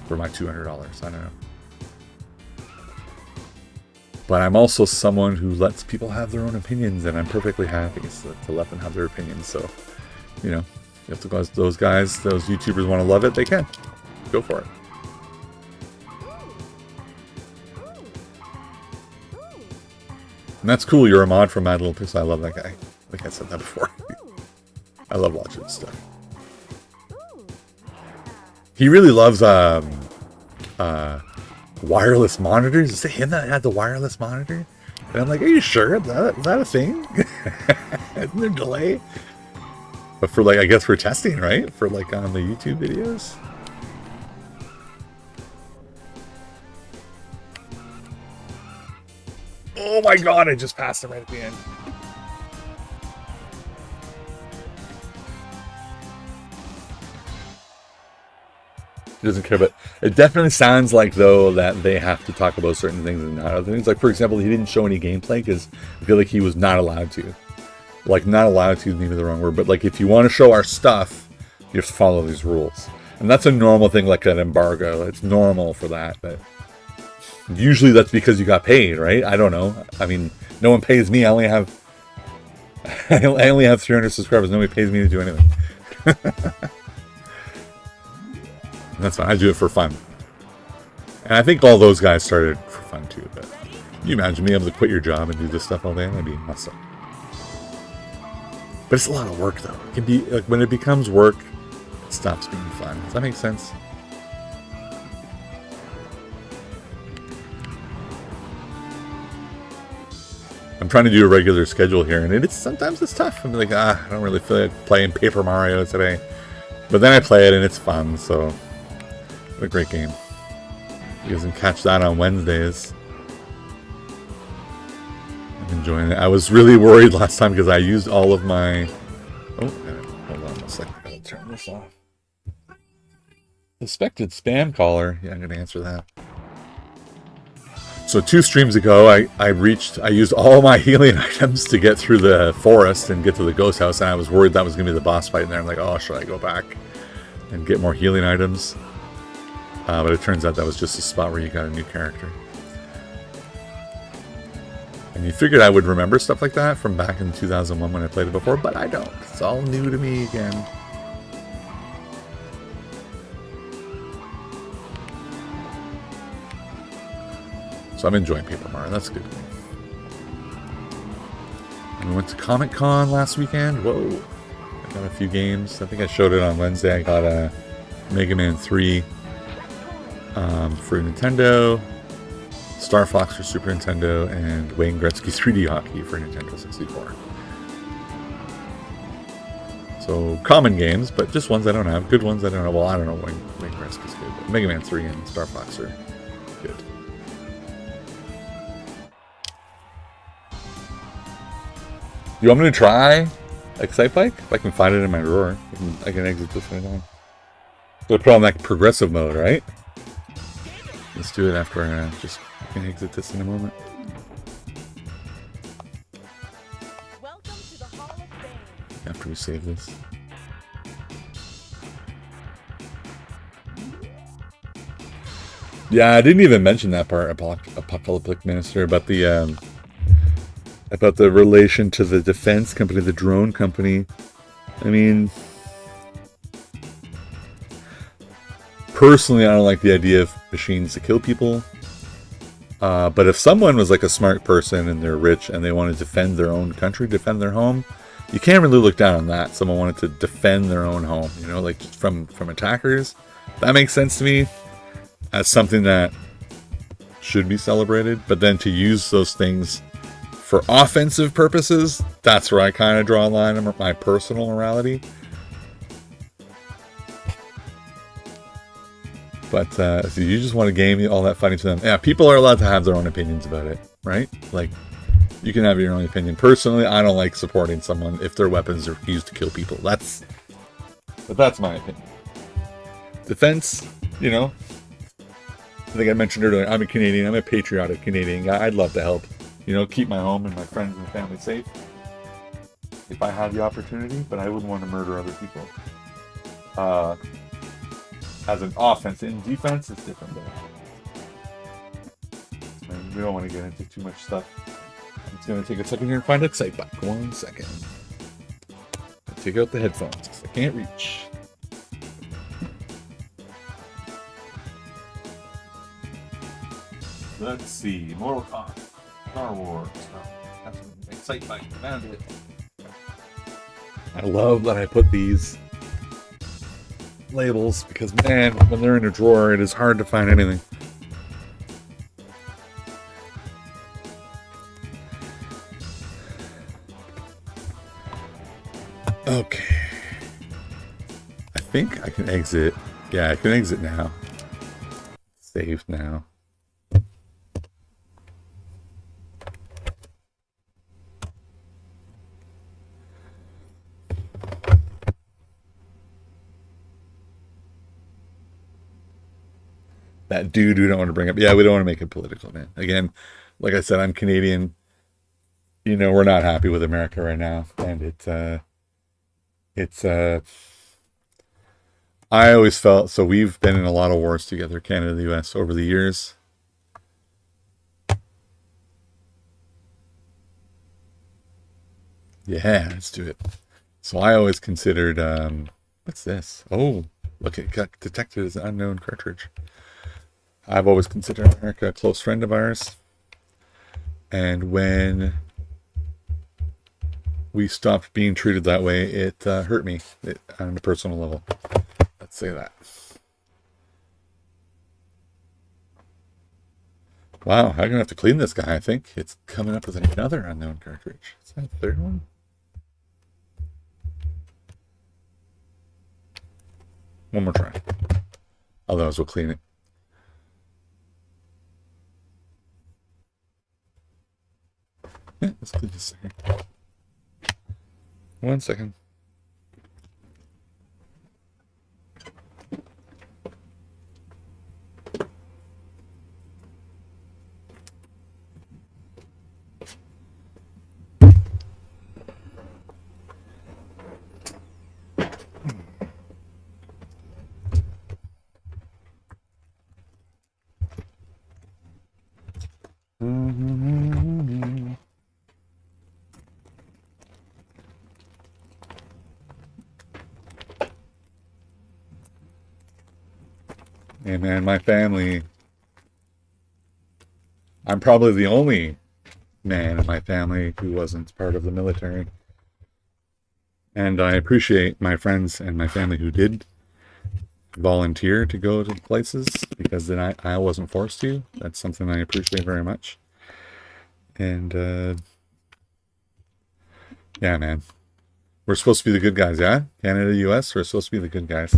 for my $200? I don't know. But I'm also someone who lets people have their own opinions, and I'm perfectly happy to let them have their opinions. So, you know, if those YouTubers want to love it, they can. Go for it. And that's cool. You're a mod from Mad Little Pixel. I love that guy. I think I said that before. I love watching his stuff. He really loves wireless monitors. Is it him that had the wireless monitor? And I'm like, are you sure? Is that a thing? Isn't there delay? But for, like, I guess for testing, right? For, like, on the YouTube videos. Oh my god, I just passed it right at the end. He doesn't care, but it definitely sounds like, though, that they have to talk about certain things and not other things. Like, for example, he didn't show any gameplay because I feel like he was not allowed to. Like, not allowed to is maybe the wrong word, but, like, if you want to show our stuff, you have to follow these rules. And that's a normal thing, like an embargo. It's normal for that, but usually that's because you got paid, right? I don't know. I mean, no one pays me. I only have 300 subscribers. Nobody pays me to do anything. That's fine. I do it for fun. And I think all those guys started for fun too. But can you imagine being able to quit your job and do this stuff all day? That'd be awesome. But it's a lot of work, though. It can be, like, when it becomes work, it stops being fun. Does that make sense? I'm trying to do a regular schedule here, and sometimes it's tough. I'm like, I don't really feel like playing Paper Mario today. But then I play it, and it's fun, so what a great game. You guys can catch that on Wednesdays. I'm enjoying it. I was really worried last time because I used all of my... Oh, hold on a second. I gotta turn this off. Suspected spam caller. Yeah, I'm going to answer that. So 2 streams ago, I used all my healing items to get through the forest and get to the ghost house, and I was worried that was going to be the boss fight in there. I'm like, oh, should I go back and get more healing items? But it turns out that was just a spot where you got a new character. And you figured I would remember stuff like that from back in 2001 when I played it before, but I don't. It's all new to me again. So I'm enjoying Paper Mario. That's good. And we went to Comic Con last weekend. Whoa. I got a few games. I think I showed it on Wednesday. I got a Mega Man 3 for Nintendo, Star Fox for Super Nintendo, and Wayne Gretzky 3D Hockey for Nintendo 64. So common games, but just ones I don't have. Good ones I don't have. Well, I don't know. Wayne Gretzky's good. But Mega Man 3 and Star Fox are good. You want me to try Excite Bike? If I can find it in my drawer, I can exit this anytime. So put on like progressive mode, right? Let's do it after I can exit this in a moment. Welcome to the Hall of Fame. After we save this. Yeah, I didn't even mention that part, Apocalyptic Minister, about the relation to the defense company, the drone company. I mean, personally, I don't like the idea of machines to kill people. But if someone was like a smart person and they're rich and they want to defend their own country, defend their home, you can't really look down on that. Someone wanted to defend their own home, you know, like from attackers. That makes sense to me as something that should be celebrated, but then to use those things for offensive purposes, that's where I kind of draw a line on my personal morality. But if you just want to game all that fighting to them, yeah, people are allowed to have their own opinions about it, right? Like, you can have your own opinion. Personally, I don't like supporting someone if their weapons are used to kill people. But that's my opinion. Defense, you know, I think I mentioned earlier, I'm a Canadian. I'm a patriotic Canadian guy. I'd love to help, you know, keep my home and my friends and family safe if I had the opportunity, but I wouldn't want to murder other people. As an offense. In defense, it's different though. And we don't want to get into too much stuff. I'm just going to take a second here and find a site back. 1 second. Take out the headphones because I can't reach. Let's see. Mortal Kombat. Star Wars. That's an site back. Found it. I love that I put these labels because, man, when they're in a drawer, it is hard to find anything. Okay. I think I can exit. Yeah, I can exit now. Save now. That dude we don't want to bring up. Yeah, we don't want to make it political, man. Again, like I said, I'm Canadian. You know, we're not happy with America right now. And I always felt, so we've been in a lot of wars together, Canada and the US, over the years. Yeah, let's do it. So I always considered, what's this? Oh, look, it got detected as an unknown cartridge. I've always considered America a close friend of ours. And when we stopped being treated that way, it hurt me on a personal level. Let's say that. Wow, I'm going to have to clean this guy, I think. It's coming up with another unknown cartridge. Is that the third one? One more try. Otherwise, we'll clean it. Yeah, let's clean this second. 1 second. Hey man, my family, I'm probably the only man in my family who wasn't part of the military. And I appreciate my friends and my family who did volunteer to go to places, because then I wasn't forced to. That's something I appreciate very much. And yeah, man, we're supposed to be the good guys, yeah? Canada, US, we're supposed to be the good guys.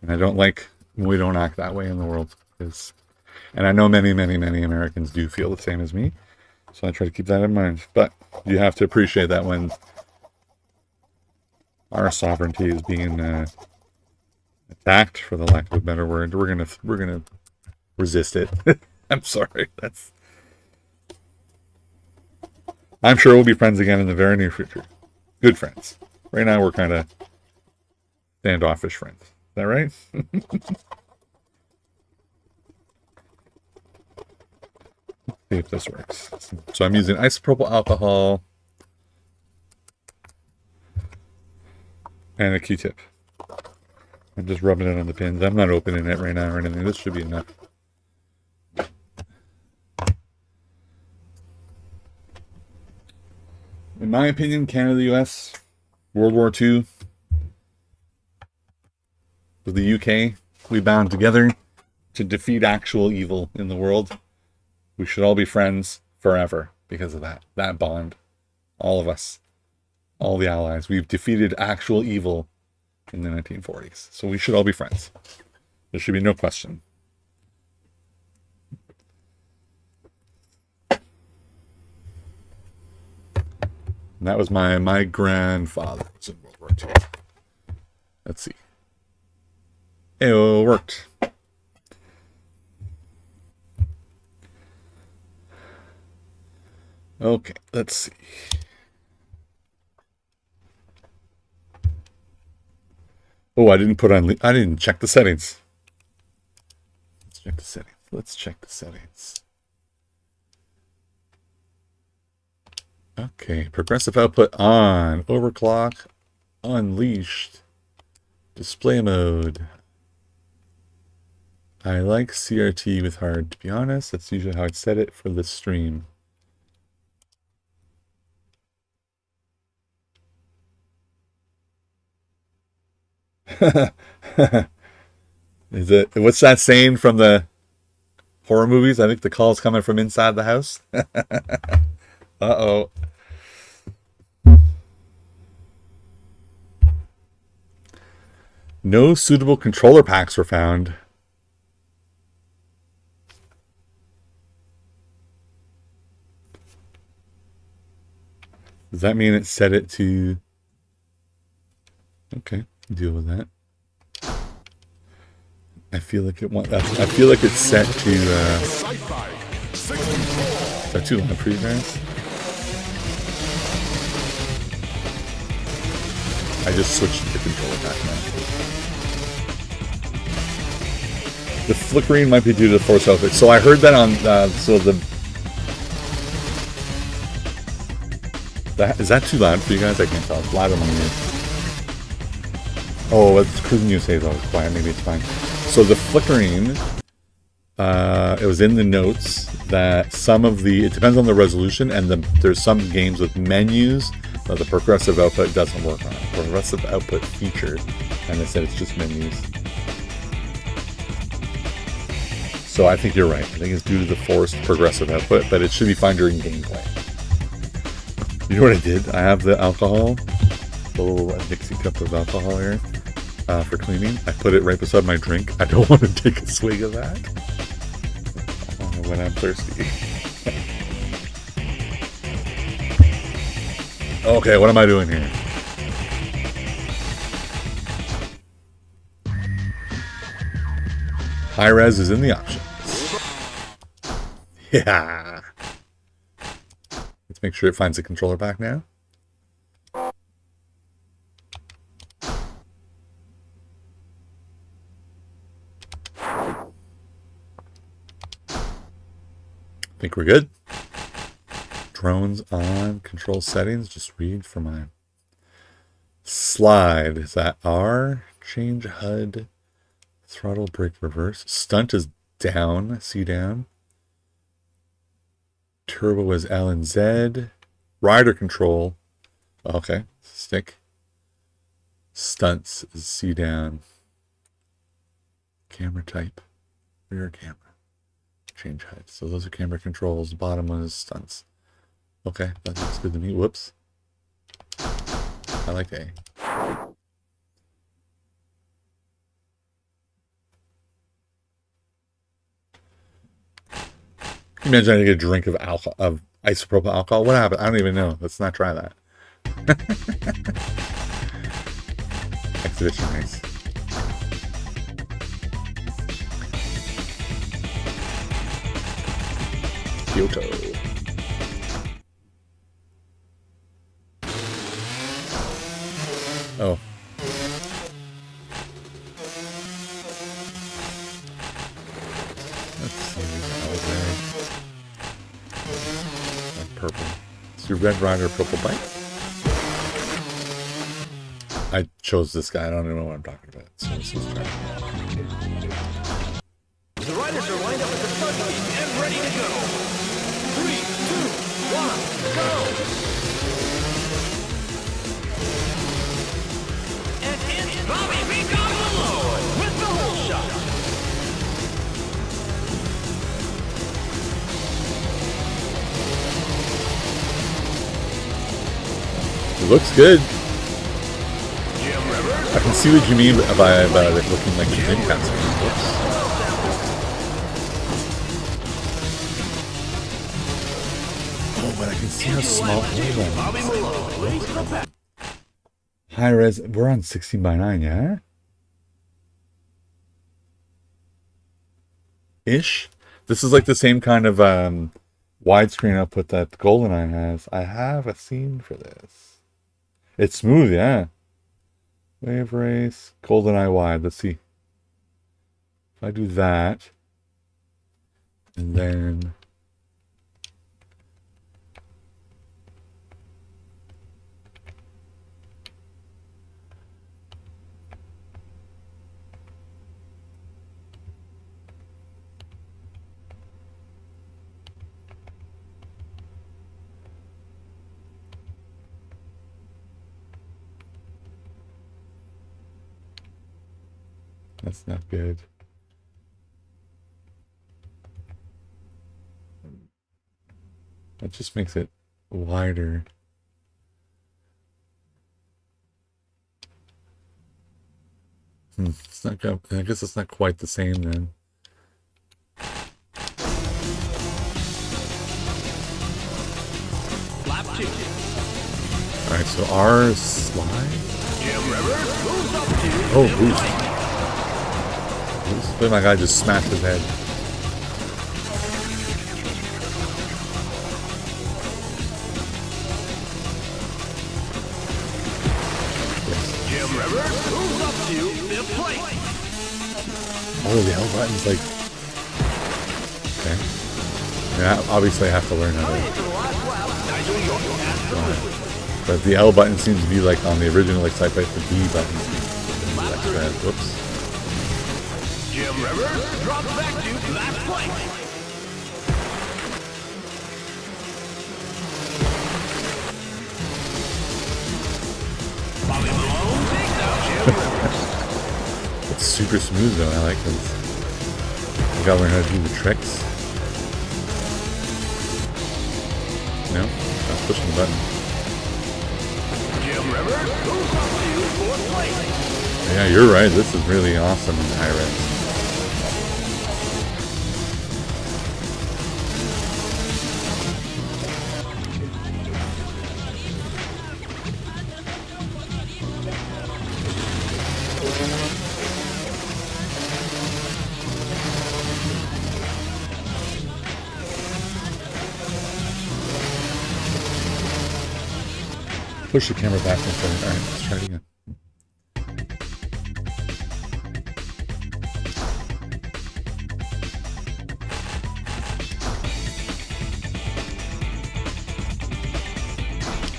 And I don't like when we don't act that way in the world. And I know many, many, many Americans do feel the same as me. So I try to keep that in mind. But you have to appreciate that when our sovereignty is being attacked, for the lack of a better word, we're gonna resist it. I'm sorry. I'm sure we'll be friends again in the very near future. Good friends. Right now we're kind of standoffish friends. Is that right? See if this works. So I'm using isopropyl alcohol and a Q-tip. I'm just rubbing it on the pins. I'm not opening it right now or anything. This should be enough. In my opinion, Canada, US, World War II, with the UK, we bound together to defeat actual evil in the world. We should all be friends forever because of that bond. All of us, all the allies. We've defeated actual evil in the 1940s. So we should all be friends. There should be no question. And that was my grandfather was in World War II. Let's see. It worked. Okay, let's see. Oh, I didn't check the settings. Let's check the settings. Let's check the settings. Okay, progressive output on, overclock unleashed, display mode. I like CRT with hard, to be honest. That's usually how I'd set it for the stream. Is it? What's that saying from the horror movies? I think the call's coming from inside the house. Uh-oh. No suitable controller packs were found. Does that mean it set it to... Okay, deal with that. I feel like it wants. I feel like it's set to. Is that too loud for you guys? I just switched the controller back now. The flickering might be due to the force output. So I heard that on. Is that too loud for you guys? I can't tell. It's louder than me. Oh, it's Cruising USA is always quiet. Maybe it's fine. So the flickering, it was in the notes that it depends on the resolution, and there's some games with menus that the progressive output doesn't work on. Progressive output feature, and they said it's just menus. So I think you're right. I think it's due to the forced progressive output, but it should be fine during gameplay. You know what I did? I have the alcohol, the little Dixie cup of alcohol here. For cleaning, I put it right beside my drink. I don't want to take a swig of that when I'm thirsty. Okay, what am I doing here? High res is in the options. Yeah. Let's make sure it finds the controller back now. I think we're good. Drones on, control settings. Just read for mine. Slide. Is that R? Change HUD. Throttle, brake, reverse. Stunt is down. C down. Turbo is L and Z. Rider control. Okay. Stick. Stunts is C down. Camera type. Rear camera. Change HUD. So those are camera controls. The bottom one is stunts. Okay, that looks good to me. Whoops. I like A. Can you imagine I get a drink of alcohol, of isopropyl alcohol? What happened? I don't even know. Let's not try that. Exhibition race. Kyoto. Oh. Let's see. Like purple. It's your Red Rider purple bike. I chose this guy. I don't even know what I'm talking about. So let's just try it. The riders are lined up at the start line and ready to go. 3, 2, 1, go! And it's Bobby Picabolo with the whole shot. It looks good. Jim Rivers. I can see what you mean about it looking like a Dreamcast game. Whoops. Oh, but I can see how small it Bobby is. Malone leads the pack. High res. We're on 16:9, yeah? Ish. This is like the same kind of widescreen output that GoldenEye has. I have a scene for this. It's smooth, yeah. Wave race, GoldenEye wide. Let's see. If I do that, and then that's not good. That just makes it wider. It's not gonna, I guess it's not quite the same then. Lap 2. Alright, so R slide? Jim Rivers moves up to. Oh, boost. But my guy just smashed his head. Jim Rivers moves up to 5th place. Oh, the L button's like... Okay. Yeah, obviously I have to learn how to... To the last lap, Nigel York has the lead. But the L button seems to be like on the original Excite Bike, the B button. Lap 3. Whoops. Jim Rivers drops back to last place. Bobby Malone takes out Jim Rivers. It's super smooth though, I like this. You gotta learn how to do the tricks. No? Not pushing the button. Jim Rivers moves up to 4th place. Yeah, you're right. This is really awesome in high res. Push the camera back and forward. Alright, let's try it again.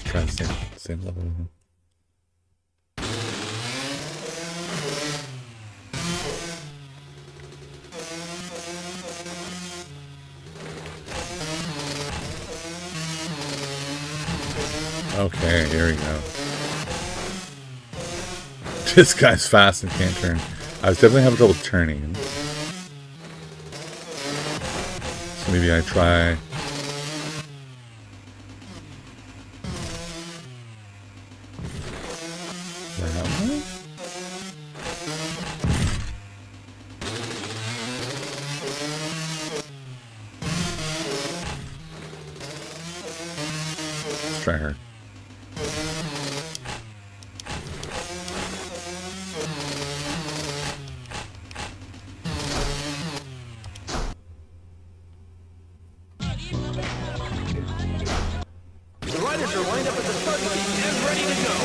Try the same level. Okay, here we go. This guy's fast and can't turn. I was definitely having trouble turning. So maybe I try... that one? Let's try her. The riders are lined up at the start gate and ready to go.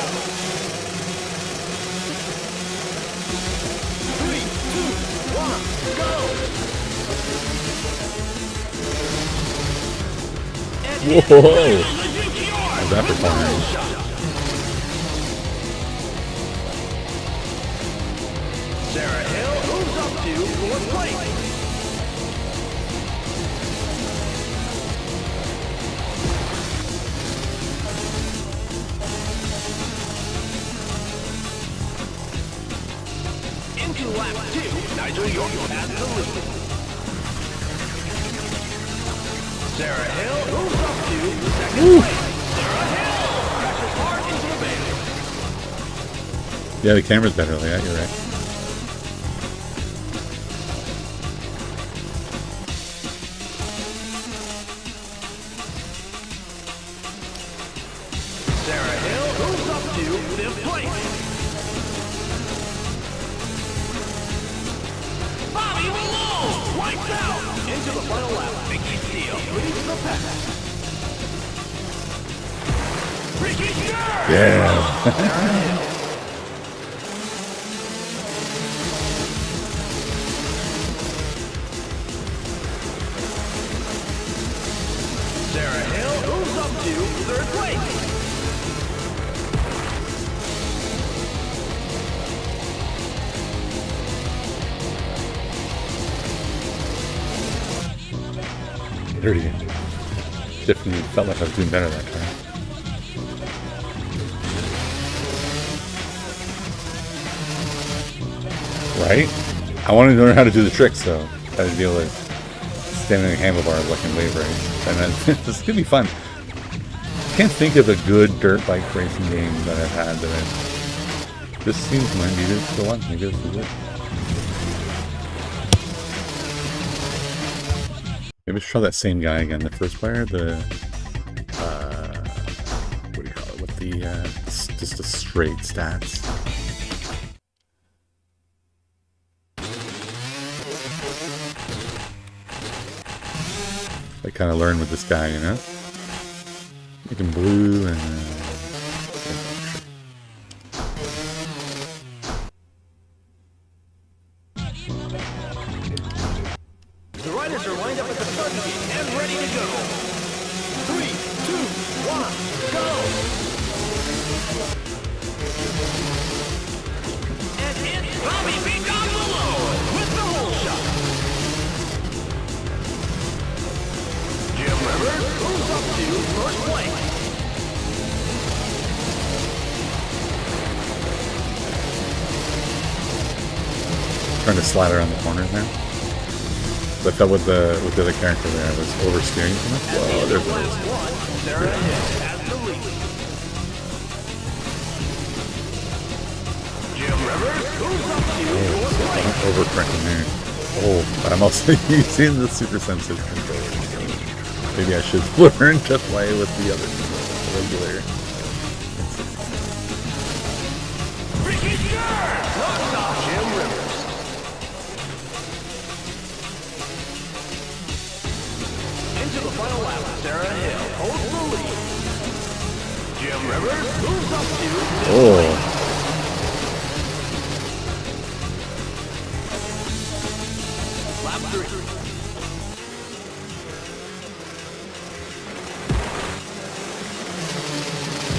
3, 2, 1, go! Whoa! How's that performance? Sarah Hill moves up to 4th place. Into lap 2, Nigel York has the lead. Sarah Hill moves up to 2nd place. Sarah Hill crashes hard into the Yeah, the camera's better. Yeah, you're right. Sarah Hill moves up to 5th place. Bobby Malone wipes out into the final lap. Mickey Steele leads the pack. Ricky Stir! Yeah. Sarah Hill moves up to 3rd place. There you go. Definitely felt like I was doing better that time. Right? I wanted to learn how to do the tricks, though. How to deal with standing in handlebars like in Wave Race. And then, this is going to be fun. Can't think of a good dirt bike racing game that I've had that I... This seems might be the one. Maybe this is it. Maybe let's try that same guy again. The first player, the... what do you call it? With the, just the straight stats. I kind of learned with this guy, you know? Make him blue and... The riders are lined up at the starting gate and ready to go. 3, 2, 1, go! And it's Bobby beat down Malone with the hole shot. Jim Rivers moves up to 1st place. Trying to slide around the corners now. So I felt with the other character there, I was oversteering too much. Whoa, there's Last those. one, Sarah Hill has the lead. Jim Rivers moves up to 4th place. I'm overcorrecting there. Oh, but I'm also using the super sensitive controller. Maybe I should learn to play with the other regular. Ricky Stir knocks off Jim Rivers. Into the final lap, Sarah Hill holds the lead. Jim Rivers moves up to 5th Oh, lap 3.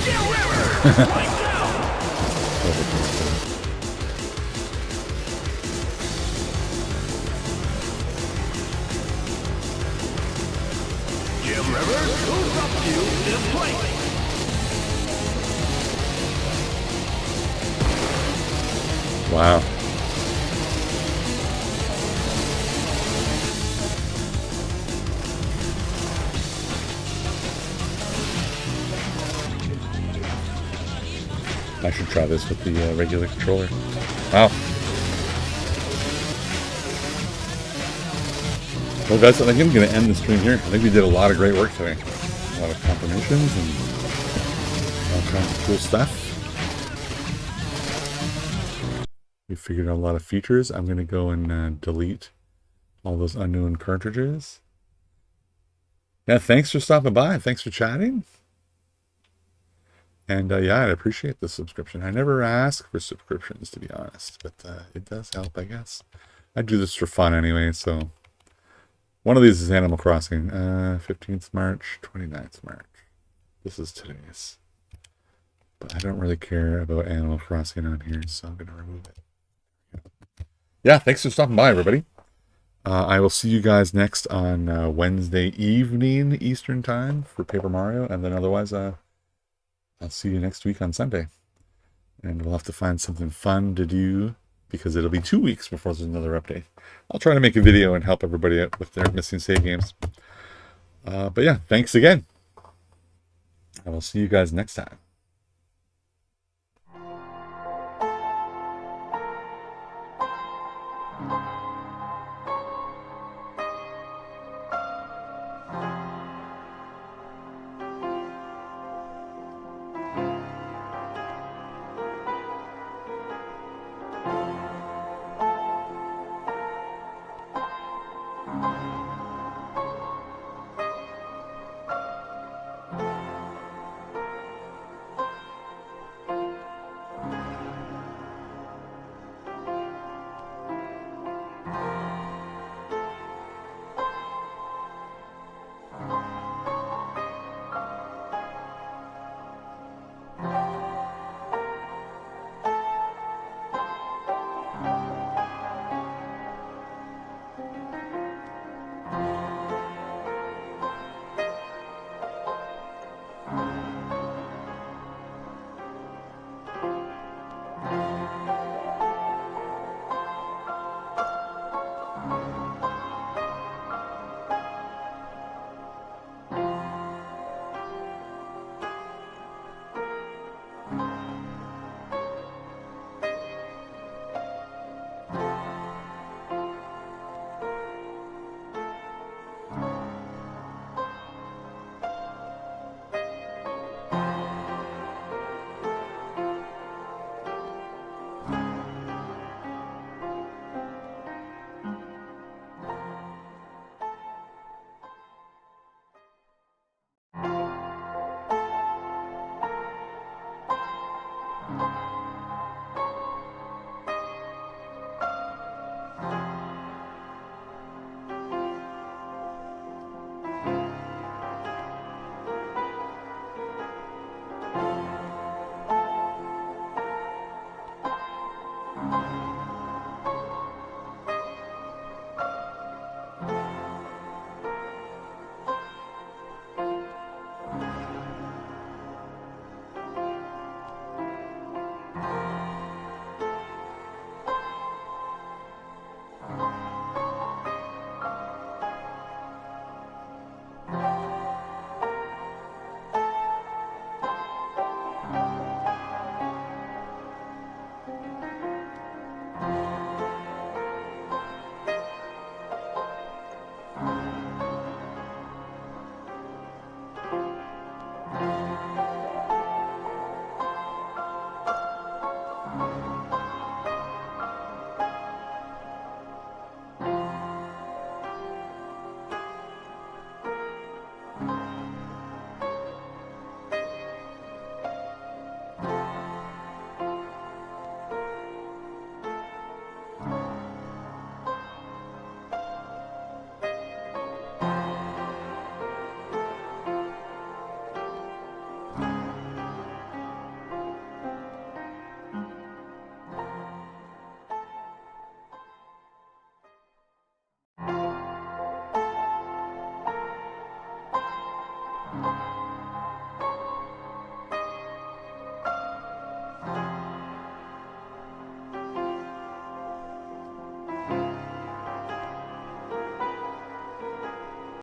Jim Rivers wipes out. Jim Rivers moves up to 5th place. wow. I should try this with the regular controller. Wow. Well, guys, I think I'm going to end the stream here. I think we did a lot of great work today. A lot of confirmations and all kinds of cool stuff. We figured out a lot of features. I'm going to go and delete all those unknown cartridges. Yeah, thanks for stopping by. Thanks for chatting. And yeah, I'd appreciate the subscription. I never ask for subscriptions, to be honest, but it does help, I guess. I do this for fun anyway, so... One of these is Animal Crossing. 15th March, 29th March. This is today's. But I don't really care about Animal Crossing on here, so I'm going to remove it. Yeah, thanks for stopping by, everybody. I will see you guys next on Wednesday evening Eastern Time for Paper Mario, and then otherwise I'll see you next week on Sunday. And we'll have to find something fun to do because it'll be 2 weeks before there's another update. I'll try to make a video and help everybody out with their missing save games. But yeah, thanks again. I will see you guys next time.